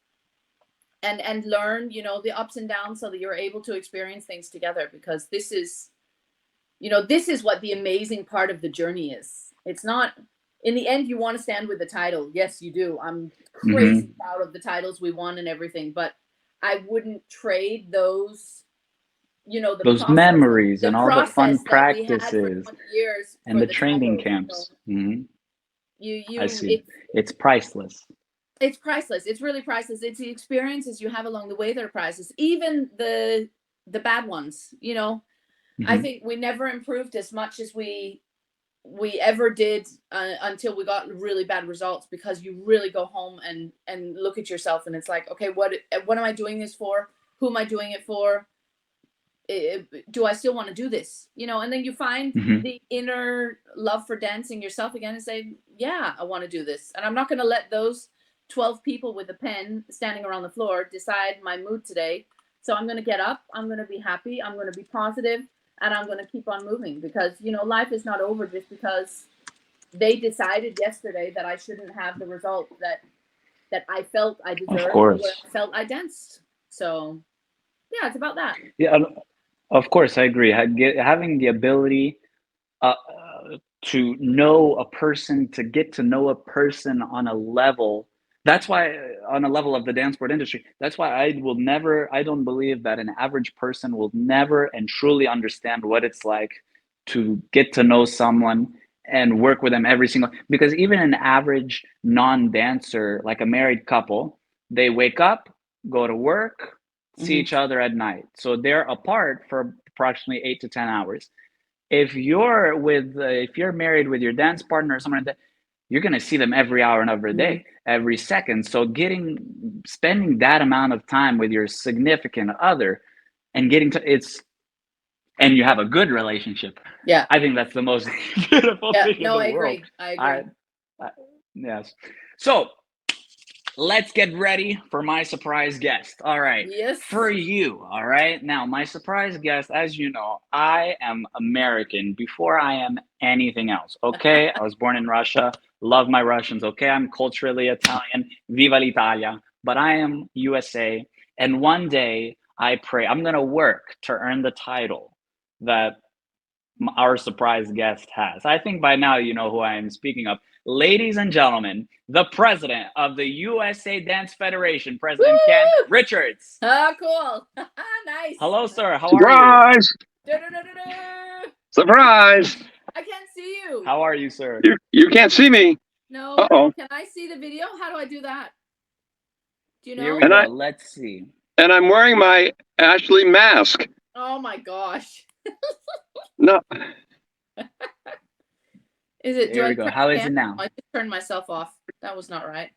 and learn, you know, the ups and downs, so that you're able to experience things together. Because this is, you know, this is what the amazing part of the journey is. It's not in the end, you want to stand with the title. Yes, you do. I'm crazy proud of the titles we won and everything, but I wouldn't trade those, you know, those memories and all the fun practices years and the training camps. I see. It's priceless. It's priceless. It's really priceless. It's the experiences you have along the way that are priceless. Even the bad ones, you know. I think we never improved as much as we ever did until we got really bad results, because you really go home and look at yourself and it's like, okay, what am I doing this for? Who am I doing it for? Do I still want to do this? You know, and then you find the inner love for dancing yourself again and say, yeah, I want to do this. And I'm not going to let those 12 people with a pen standing around the floor decide my mood today. So I'm going to get up. I'm going to be happy. I'm going to be positive. And I'm going to keep on moving, because, you know, life is not over just because they decided yesterday that I shouldn't have the result that I felt I deserved. Of course. Or I felt I danced. So, yeah, it's about that. Yeah, of course, I agree. Having the ability to know a person, to get to know a person on a level, that's why, on a level of the dance sport industry, that's why I don't believe that an average person will never and truly understand what it's like to get to know someone and work with them every single, because even an average non-dancer, like a married couple, they wake up, go to work, see each other at night. So they're apart for approximately 8 to 10 hours. If you're married with your dance partner or someone like that, you're going to see them every hour and every day, every second. So spending that amount of time with your significant other and and you have a good relationship. Yeah. I think that's the most beautiful thing in the world. I agree. Yes. So let's get ready for my surprise guest. All right. Yes. For you. All right. Now, my surprise guest, as you know, I am American before I am anything else. Okay. I was born in Russia. Love my Russians. Okay. I'm culturally Italian. Viva l'Italia. But I am USA. And one day I pray I'm going to work to earn the title that our surprise guest has. I think by now you know who I am speaking of. Ladies and gentlemen, the president of the USA Dance Federation, President Ken Richards. Oh, cool. Nice. Hello, sir. How Surprise! are you? Surprise! I can't see you. How are you, sir? You can't see me. No. Uh-oh. Can I see the video? How do I do that? Do you know? Here we go. Let's see. And I'm wearing my Ashli mask. Oh my gosh. No. Is it? Here we go. How is it now? I just turned myself off. That was not right.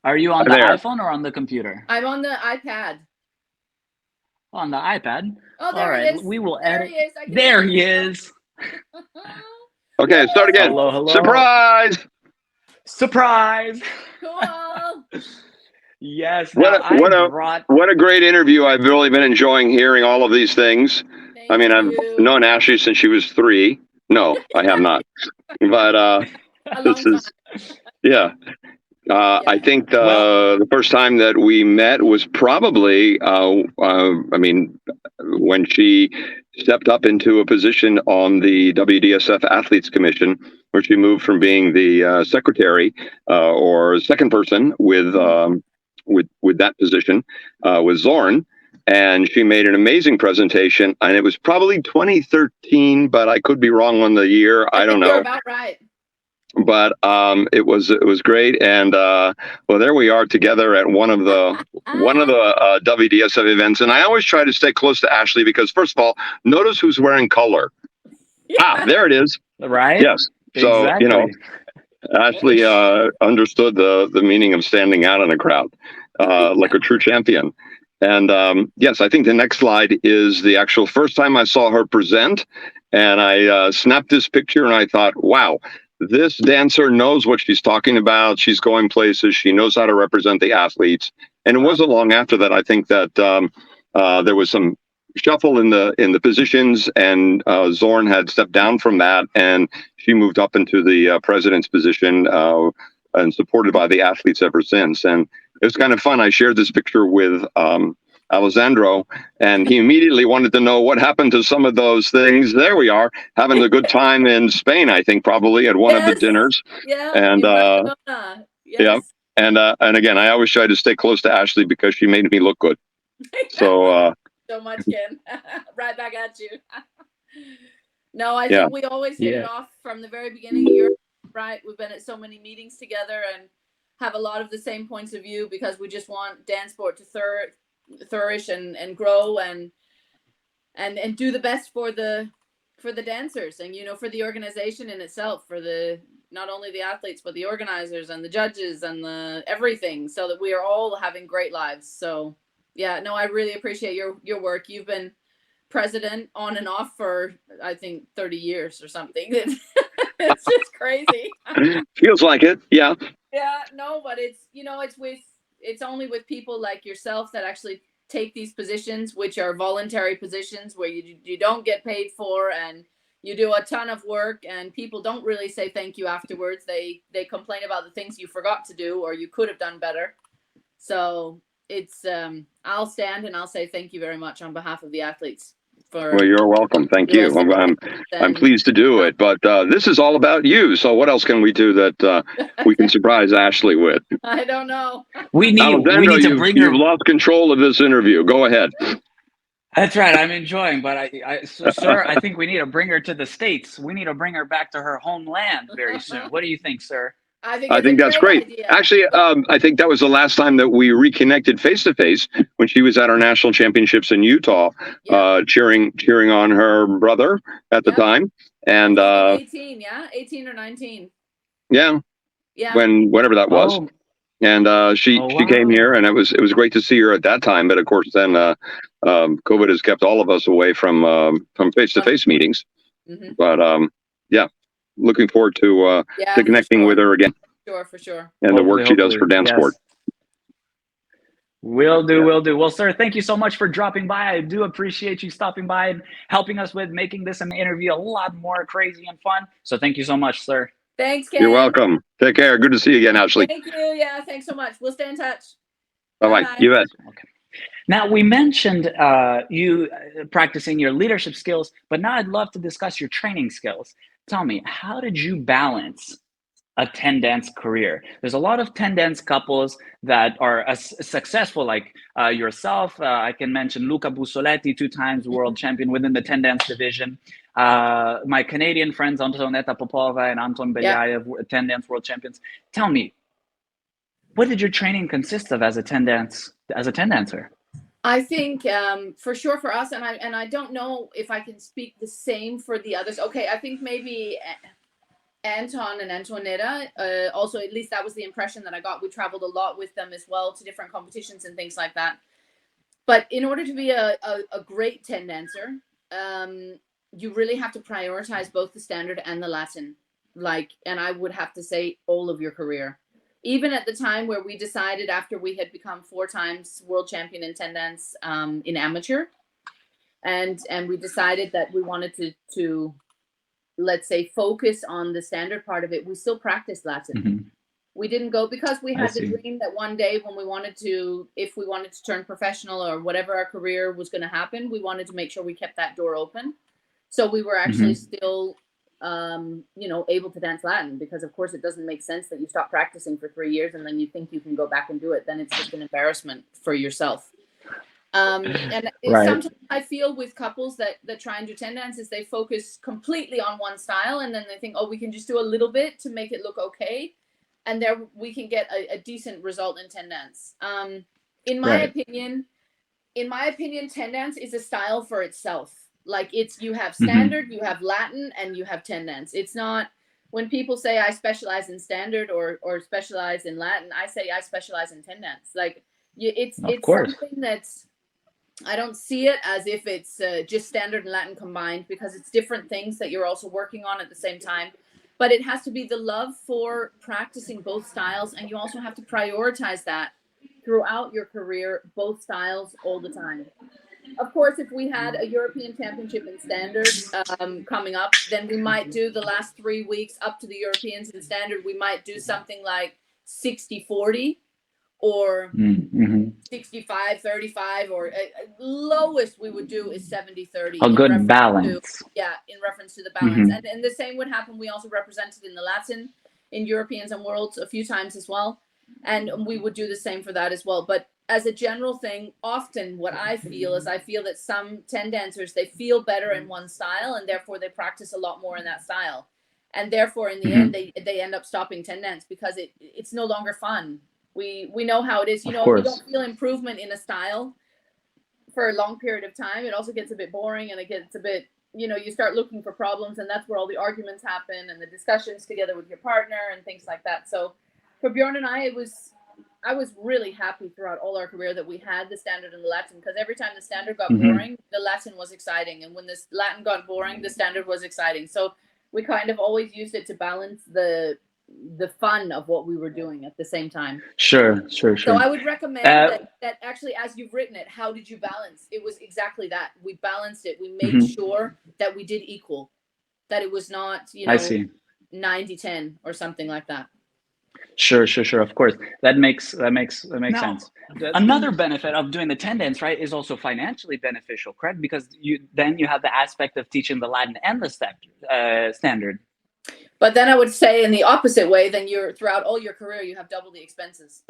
Are you on the iPhone or on the computer? I'm on the iPad. On the iPad? Oh, there All he right. is. We will There edit. he is. There he is. Okay, start again. Hello, hello. Surprise! Surprise! Cool. Yes. What a great interview. I've really been enjoying hearing all of these things. I've known Ashli since she was 3. No, I have not. But this is, yeah. I think the first time that we met was probably, when she stepped up into a position on the WDSF Athletes Commission, where she moved from being the secretary or second person with that position with Zorn. And she made an amazing presentation, and it was probably 2013, but I could be wrong on the year. I don't know. You're about right. But it was great, and well, there we are together at one of the WDSF events. And I always try to stay close to Ashli because, first of all, notice who's wearing color. Yeah. There it is. Right. Yes. So exactly. Ashli understood the meaning of standing out in a crowd, like a true champion. And yes, I think the next slide is the actual first time I saw her present, and I snapped this picture and I thought, wow, this dancer knows what she's talking about. She's going places. She knows how to represent the athletes. And it wasn't long after that, I think that there was some shuffle in the positions, and Zorn had stepped down from that, and she moved up into the president's position and supported by the athletes ever since. And it was kind of fun. I shared this picture with Alessandro, and he immediately wanted to know what happened to some of those things. There we are, having a good time in Spain, I think, probably at one of the dinners. Yeah, And in Barcelona. Yes. yeah, and again, I always try to stay close to Ashli because she made me look good. So so much, Ken. Right back at you. No, I think we always hit it off from the very beginning. You're right. We've been at so many meetings together and have a lot of the same points of view because we just want dance sport to flourish and grow and do the best for the dancers and, you know, for the organization in itself, for the not only the athletes but the organizers and the judges and the everything, so that we are all having great lives. So yeah, no, I really appreciate your work. You've been president on and off for I think 30 years or something. It's just crazy. Feels like it. Yeah. Yeah, no, but it's, you know, it's only with people like yourself that actually take these positions, which are voluntary positions where you don't get paid for, and you do a ton of work, and people don't really say thank you afterwards. They complain about the things you forgot to do or you could have done better. So it's I'll stand and I'll say thank you very much on behalf of the athletes. Well, you're welcome. Thank you. I'm pleased to do it, but this is all about you. So what else can we do that we can surprise Ashli with? I don't know. We need to bring her. You've lost control of this interview. Go ahead. That's right. I'm enjoying, but sir, I think we need to bring her to the States. We need to bring her back to her homeland very soon. What do you think, sir? I think that's great. Idea. Actually, I think that was the last time that we reconnected face to face when she was at our national championships in Utah, cheering on her brother at the time. And 18 or 19. Yeah. Whenever that was. Oh. And she came here, and it was great to see her at that time. But of course, then COVID has kept all of us away from face to face meetings. Mm-hmm. But yeah. Looking forward to connecting with her again. For sure. And the work she does for dance sport. Will do. Well, sir, thank you so much for dropping by. I do appreciate you stopping by and helping us with making this an interview a lot more crazy and fun. So thank you so much, sir. Thanks, Ken. You're welcome. Take care. Good to see you again, Ashli. Thank you. Yeah, thanks so much. We'll stay in touch. Bye-bye. You bet. Okay. Now, we mentioned you practicing your leadership skills, but now I'd love to discuss your training skills. Tell me, how did you balance a 10 dance career? There's a lot of 10 dance couples that are successful, like yourself. I can mention Luca Bussoletti, 2 times world champion within the 10 dance division. My Canadian friends, Antonetta Popova and Anton Belyaev, 10 dance world champions. Tell me, what did your training consist of as a 10 dancer? I think for sure for us, and I don't know if I can speak the same for the others. Okay, I think maybe Anton and Antonetta, also, at least that was the impression that I got. We traveled a lot with them as well to different competitions and things like that. But in order to be a great 10 dancer, you really have to prioritize both the standard and the Latin. And I would have to say all of your career. Even at the time where we decided, after we had become 4 times world champion in 10 dance in amateur, and we decided that we wanted to let's say focus on the standard part of it, we still practiced Latin. Mm-hmm. We didn't go because we had the dream that one day when if we wanted to turn professional or whatever our career was going to happen, we wanted to make sure we kept that door open. So we were actually still able to dance Latin, because of course it doesn't make sense that you stop practicing for 3 years and then you think you can go back and do it. Then it's just an embarrassment for yourself. And sometimes I feel with couples that try and do 10 dances, they focus completely on one style and then they think, oh, we can just do a little bit to make it look okay. And there we can get a decent result in 10 dance. In my opinion, 10 dance is a style for itself. Like you have standard, you have Latin, and you have 10 dance. It's not, when people say I specialize in standard or specialize in Latin, I say I specialize in 10 dance. Like it's something that's, I don't see it as if it's just standard and Latin combined, because it's different things that you're also working on at the same time. But it has to be the love for practicing both styles, and you also have to prioritize that throughout your career, both styles all the time. Of course, if we had a European Championship in standard coming up, then we might do the last 3 weeks up to the Europeans in standard. We might do something like 60-40, or Mm-hmm. 65-35, or lowest we would do is 70-30. A good balance. In reference to the balance. Mm-hmm. And the same would happen. We also represented in the Latin, in Europeans and Worlds a few times as well. And we would do the same for that as well. But as a general thing, often what I feel is that some 10 dancers, they feel better in one style, and therefore they practice a lot more in that style. And therefore, in the end, they end up stopping 10 dance because it's no longer fun. We know how it is. You know, if you don't feel improvement in a style for a long period of time, it also gets a bit boring, and it gets a bit, you know, you start looking for problems, and that's where all the arguments happen and the discussions together with your partner and things like that. So for Bjorn and I was really happy throughout all our career that we had the standard and the Latin, because every time the standard got boring, the Latin was exciting. And when this Latin got boring, the standard was exciting. So we kind of always used it to balance the fun of what we were doing at the same time. Sure. So I would recommend that actually, as you've written it, how did you balance? It was exactly that. We balanced it. We made sure that we did equal, that it was not, you know, 90-10 or something like that. Sure. Of course, that makes sense. Another benefit of doing the 10 dance, right, is also financially beneficial, correct? Because you have the aspect of teaching the Latin and the standard. But then I would say in the opposite way, then you're throughout all your career, you have double the expenses.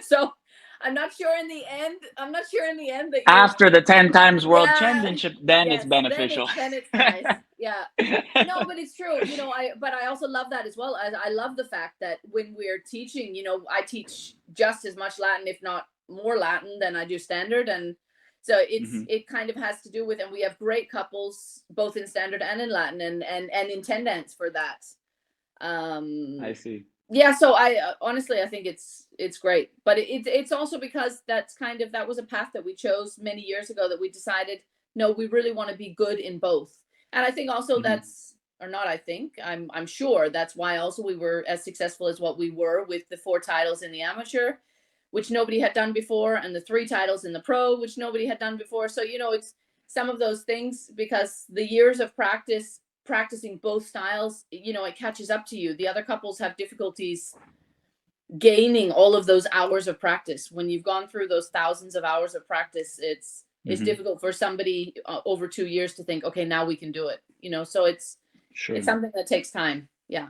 So I'm not sure in the end that after the 10 times World Championship, then it's beneficial. Then it's nice. Yeah. No, but it's true. You know, I also love that as well. I love the fact that when we're teaching, you know, I teach just as much Latin, if not more Latin, than I do standard. And so it kind of has to do with, and we have great couples both in standard and in Latin and in 10 dance for that. I see. Yeah, so I honestly, I think it's great, but it's also because that was a path that we chose many years ago, that we decided, no, we really want to be good in both. And I think also I'm sure that's why also we were as successful as what we were, with the 4 titles in the amateur, which nobody had done before, and the 3 titles in the pro, which nobody had done before. So, you know, it's some of those things, because the years of practicing both styles, you know, it catches up to you. The other couples have difficulties gaining all of those hours of practice. When you've gone through those thousands of hours of practice, it's difficult for somebody over 2 years to think, okay, now we can do it, you know. So it's something that takes time. Yeah,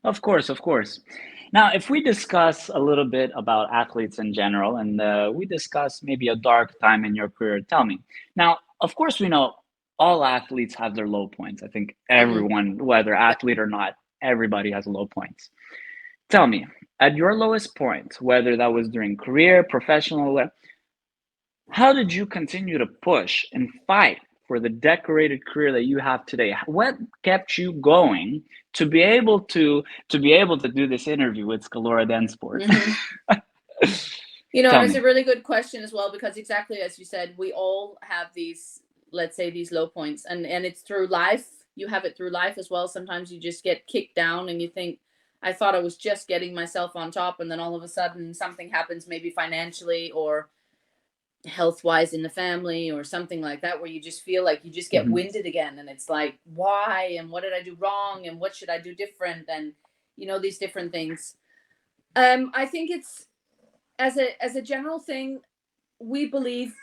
of course. Now, if we discuss a little bit about athletes in general, and we discuss maybe a dark time in your career, tell me. Now, of course, we know all athletes have their low points. I think everyone, whether athlete or not, everybody has low points. Tell me, at your lowest point, whether that was during career, professional, how did you continue to push and fight for the decorated career that you have today? What kept you going to be able to do this interview with Scalora DanceSport? You know, it's a really good question as well, because exactly as you said, we all have these, let's say, these low points, and it's through life. You have it through life as well. Sometimes you just get kicked down and you think, I thought I was just getting myself on top, and then all of a sudden something happens, maybe financially or health-wise in the family or something like that, where you just feel like you just get winded again, and it's like, why, and what did I do wrong, and what should I do different, and you know, these different things. I think it's as a general thing, we believe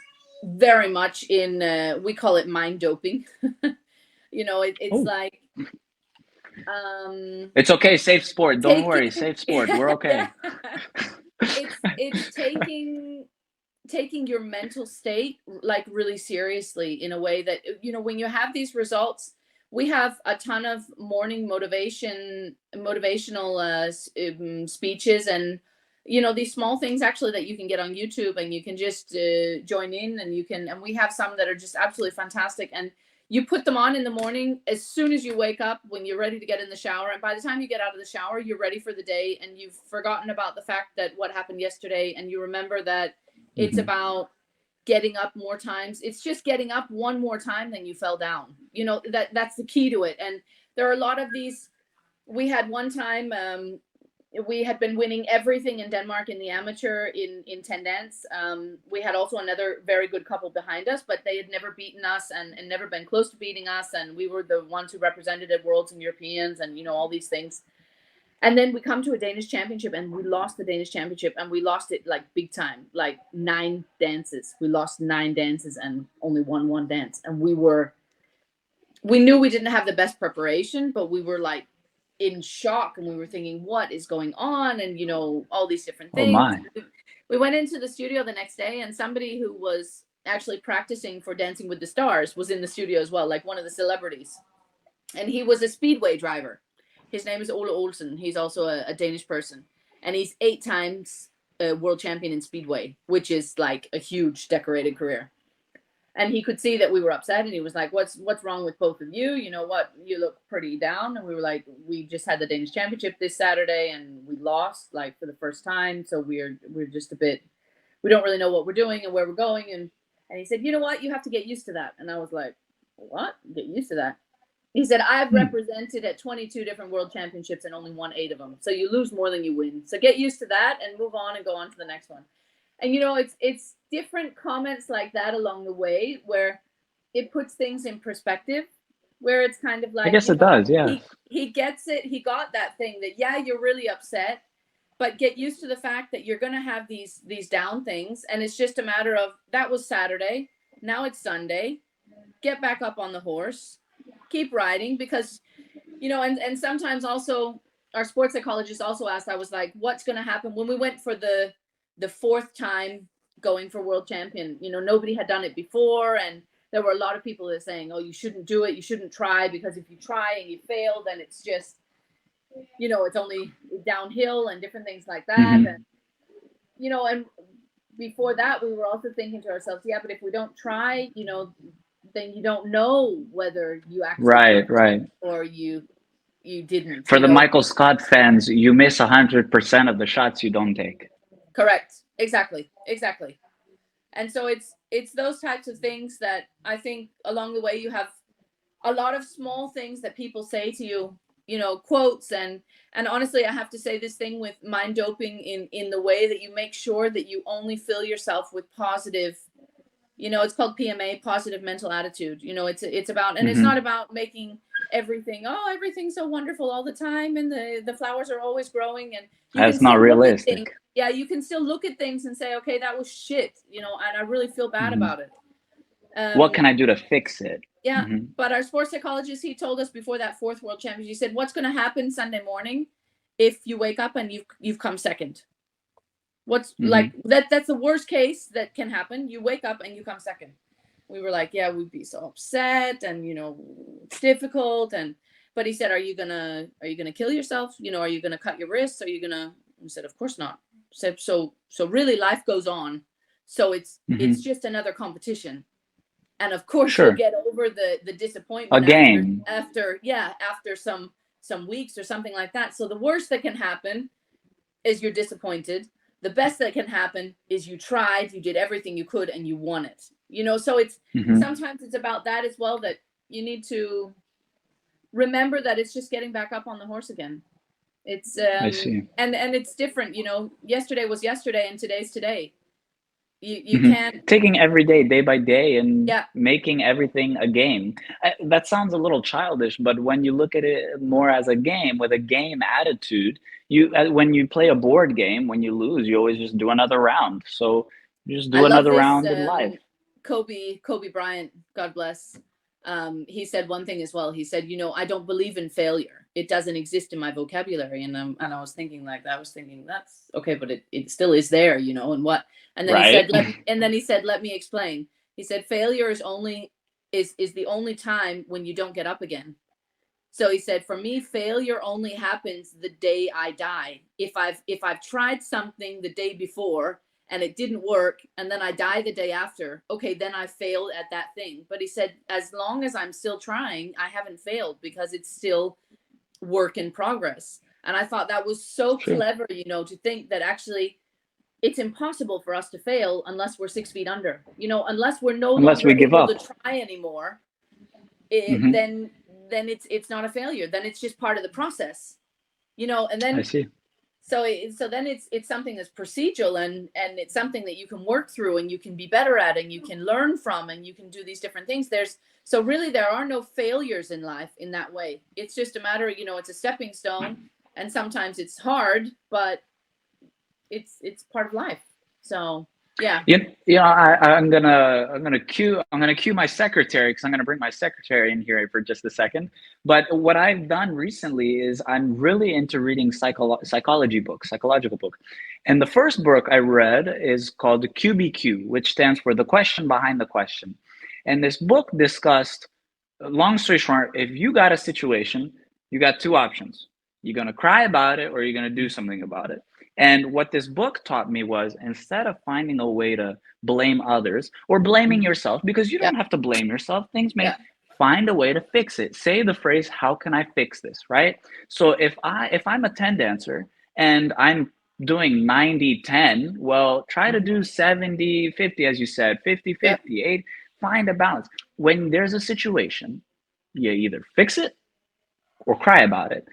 very much in we call it mind doping. You know, it's like it's okay, safe sport, don't worry, safe sport, we're okay. It's taking your mental state like really seriously, in a way that, you know, when you have these results, we have a ton of morning motivational speeches, and you know, these small things actually that you can get on YouTube, and you can just join in, and we have some that are just absolutely fantastic, and you put them on in the morning as soon as you wake up, when you're ready to get in the shower, and by the time you get out of the shower, you're ready for the day, and you've forgotten about the fact that what happened yesterday, and you remember that it's about getting up more times. It's just getting up one more time than you fell down. You know, that's the key to it. And there are a lot of these. We had one time, we had been winning everything in Denmark in the amateur in 10 dance. We had also another very good couple behind us, but they had never beaten us and never been close to beating us. And we were the ones who represented at Worlds and Europeans and, you know, all these things. And then we come to a Danish championship and we lost the Danish championship, and we lost it like big time, like 9 dances. We lost 9 dances and only won 1 dance. And we knew we didn't have the best preparation, but we were like in shock, and we were thinking, what is going on? And, you know, all these different Oh things. my. We went into the studio the next day, and somebody who was actually practicing for Dancing with the Stars was in the studio as well, like one of the celebrities. And he was a speedway driver. His name is Ole Olsen. He's also a Danish person. And he's 8 times a world champion in speedway, which is like a huge decorated career. And he could see that we were upset, and he was like, what's wrong with both of you? You know what? You look pretty down. And we were like, we just had the Danish championship this Saturday and we lost like for the first time. So we're just a bit, we don't really know what we're doing and where we're going. And he said, you know what? You have to get used to that. And I was like, what? Get used to that? He said, I've represented at 22 different world championships and only won 8 of them. So you lose more than you win. So get used to that and move on and go on to the next one. And, you know, it's different comments like that along the way where it puts things in perspective, where it's kind of like, I guess it does, yeah. He gets it. He got that thing that, yeah, you're really upset, but get used to the fact that you're going to have these down things. And it's just a matter of, that was Saturday. Now it's Sunday. Get back up on the horse. Keep riding, because, you know, and sometimes also our sports psychologist also asked, I was like, what's going to happen when we went for the 4th time going for world champion? You know, nobody had done it before. And there were a lot of people that were saying, oh, you shouldn't do it. You shouldn't try, because if you try and you fail, then it's just, you know, it's only downhill and different things like that. Mm-hmm. And, you know, and before that, we were also thinking to ourselves, yeah, but if we don't try, you know, then you don't know whether you actually right or you didn't. For the Michael Scott fans, you miss 100% of the shots you don't take. Correct. Exactly. And so it's those types of things that I think along the way you have a lot of small things that people say to you, you know, quotes, and honestly, I have to say this thing with mind doping in the way that you make sure that you only fill yourself with positive. You know, it's called PMA, positive mental attitude. You know, it's about, and it's not about making everything's so wonderful all the time, and the flowers are always growing, and that's not realistic. Yeah, you can still look at things and say, okay, that was shit, you know, and I really feel bad about it. What can I do to fix it? Yeah, but our sports psychologist, he told us before that 4th world championship, he said, what's going to happen Sunday morning if you wake up and you've come second? What's like that's the worst case that can happen. You wake up and you come second. We were like, yeah, we'd be so upset, and, you know, it's difficult. But he said, are you gonna kill yourself? You know, are you gonna cut your wrists? Are you gonna? We said, of course not. Said, so really life goes on. So it's just another competition. And of course you'll get over the disappointment after some weeks or something like that. So the worst that can happen is you're disappointed. The best that can happen is you tried, you did everything you could, and you won it. You know, so it's sometimes it's about that as well, that you need to remember that it's just getting back up on the horse again. It's I see. And it's different, you know. Yesterday was yesterday and today's today. You can't taking every day by day and making everything a game. That sounds a little childish, but when you look at it more as a game with a game attitude, when you play a board game, when you lose, you always just do another round. So you just do another round in life. Kobe Bryant, God bless. He said one thing as well. He said, you know, I don't believe in failure. It doesn't exist in my vocabulary. And I was thinking that's okay, but it still is there, you know, and what? And then he said, let me explain. He said, failure is the only time when you don't get up again. So he said, for me, failure only happens the day I die. If I've tried something the day before and it didn't work, and then I die the day after, okay, then I failed at that thing. But he said, as long as I'm still trying, I haven't failed, because it's still work in progress. And I thought that was so clever, you know, to think that actually it's impossible for us to fail unless we're 6 feet under, you know, unless we give up to try anymore. Then it's not a failure. Then it's just part of the process, you know. And then I see. So then it's something that's procedural, and it's something that you can work through, and you can be better at, and you can learn from, and you can do these different things. There are no failures in life in that way. It's just a matter, you know, it's a stepping stone, and sometimes it's hard, but it's part of life. So yeah. I'm gonna cue my secretary, because I'm gonna bring my secretary in here for just a second. But what I've done recently is I'm really into reading psychological books. And the first book I read is called QBQ, which stands for The Question Behind the Question. And this book discussed, long story short, if you got a situation, you got two options. You're gonna cry about it, or you're gonna do something about it. And what this book taught me was, instead of finding a way to blame others or blaming yourself, because you don't have to blame yourself, things may find a way to fix it. Say the phrase, how can I fix this, right? So if I'm a 10 dancer and I'm doing 90-10, well, try to do 70-50, as you said, 50-50, 8, find a balance. When there's a situation, you either fix it or cry about it.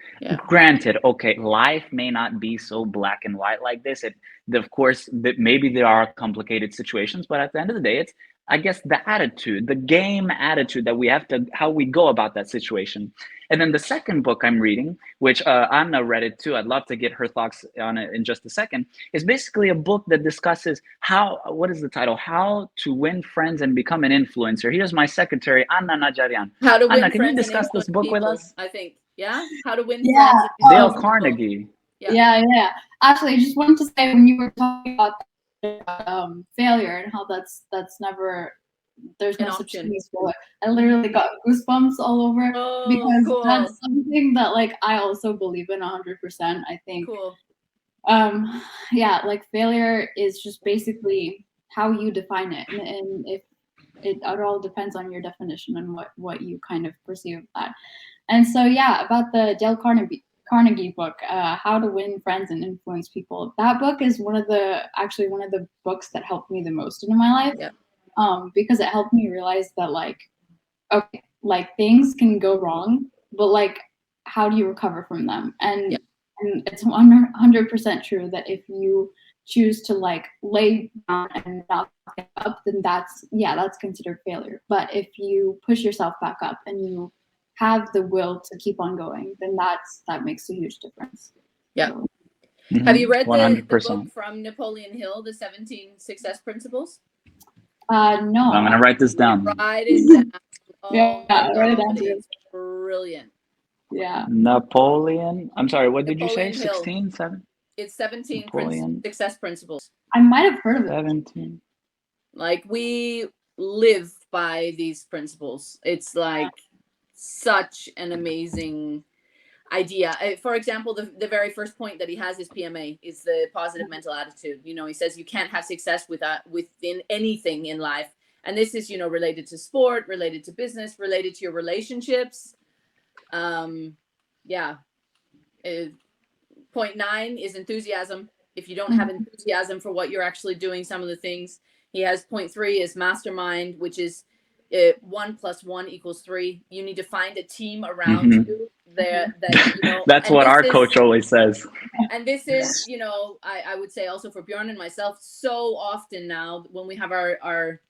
Granted, okay, life may not be so black and white like this. Of course, maybe there are complicated situations, but at the end of the day, it's, I guess, the attitude, the game attitude that we have to, how we go about that situation. And then the second book I'm reading, which Anna read it too, I'd love to get her thoughts on it in just a second, is basically a book that discusses what is the title? How to Win Friends and Become an Influencer. Here's my secretary, Anna Najarian. How to Win Anna, can you Friends discuss and this book people, with us? I think. Yeah, How to Win Friends. Dale Carnegie. Yeah. Actually, I just wanted to say, when you were talking about failure and how that's never, there's no such thing as failure, I literally got goosebumps all over, because that's something that, like, I also believe in 100%. I think like, failure is just basically how you define it, and if it all depends on your definition and what you kind of perceive of that. And so about the Dale Carnegie book, How to Win Friends and Influence People. That book is one of the books that helped me the most in my life. Because it helped me realize that, like, okay, like, things can go wrong, but, like, how do you recover from them? And it's 100% true that if you choose to, like, lay down and not get up, then that's considered failure. But if you push yourself back up and you have the will to keep on going, then that makes a huge difference. So. Have you read the 100%. book from Napoleon Hill, The 17 Success Principles? No. I'm gonna write this down. Write it down. Write it down. It's brilliant. Napoleon. I'm sorry. What did Napoleon you say? Hill. 16, 7. It's 17 Napoleon. Success Principles. I might have heard of it. 17. Like, we live by these principles. It's like such an amazing idea. For example, the very first point that he has is PMA, is the positive mental attitude. You know, he says you can't have success within anything in life. And this is, you know, related to sport, related to business, related to your relationships. Point 9 is enthusiasm. If you don't have enthusiasm for what you're actually doing, some of the things. He has point 3 is mastermind, which is 1 + 1 = 3. You need to find a team around you that you know. That's what our coach always says. And this is, you know, I would say also for Bjorn and myself, so often now when we have our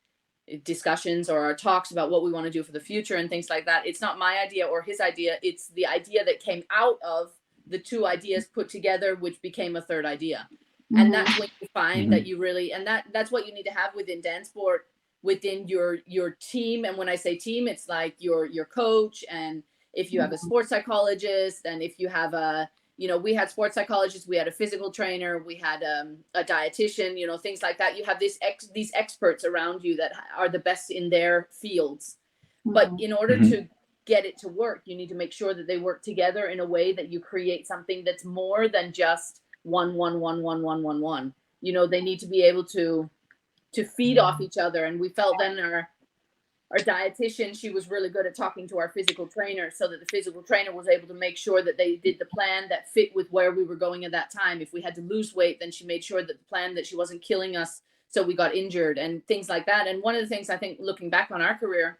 discussions or our talks about what we want to do for the future and things like that, it's not my idea or his idea. It's the idea that came out of the two ideas put together, which became a third idea. And that's when you find that you really, and that's what you need to have within dance sport, within your team. And when I say team, it's like your coach, and if you have a sports psychologist, and if you have we had sports psychologists, we had a physical trainer, we had a dietitian, you know, things like that. You have these experts around you that are the best in their fields. But in order to get it to work, you need to make sure that they work together in a way that you create something that's more than just 1, 1, 1, 1, 1, 1, 1. You know, they need to be able to feed off each other. And we felt then our dietitian, she was really good at talking to our physical trainer, so that the physical trainer was able to make sure that they did the plan that fit with where we were going at that time. If we had to lose weight, then she made sure that the plan, that she wasn't killing us so we got injured and things like that. And one of the things I think, looking back on our career,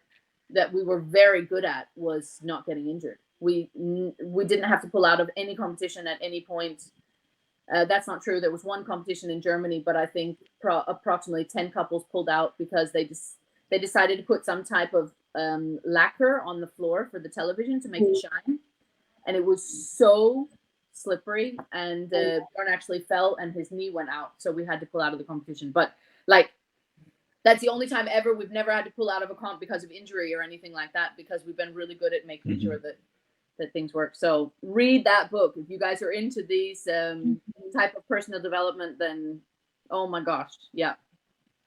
that we were very good at was not getting injured. We didn't have to pull out of any competition at any point. That's not true. There was one competition in Germany, but I think approximately 10 couples pulled out because they decided to put some type of lacquer on the floor for the television to make it shine. And it was so slippery, and Bjorn actually fell and his knee went out, so we had to pull out of the competition. But like, that's the only time ever we've never had to pull out of a comp because of injury or anything like that, because we've been really good at making sure that things work. So read that book if you guys are into these type of personal development. Then oh my gosh, yeah,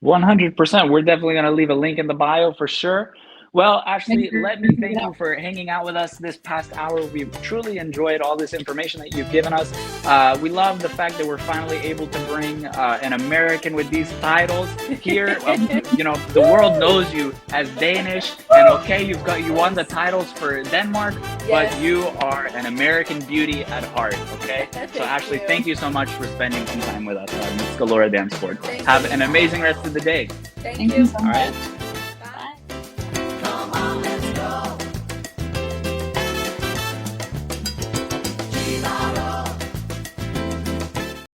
100%. We're definitely going to leave a link in the bio for sure. Well, Ashli, let me thank you for hanging out with us this past hour. We've truly enjoyed all this information that you've given us. We love the fact that we're finally able to bring an American with these titles here. You know, the world knows you as Danish, and okay, you won the titles for Denmark, but you are an American beauty at heart. Okay, so Ashli, thank you so much for spending some time with us on Scalora DanceSport. Have an amazing rest of the day. Thank you so much. All right.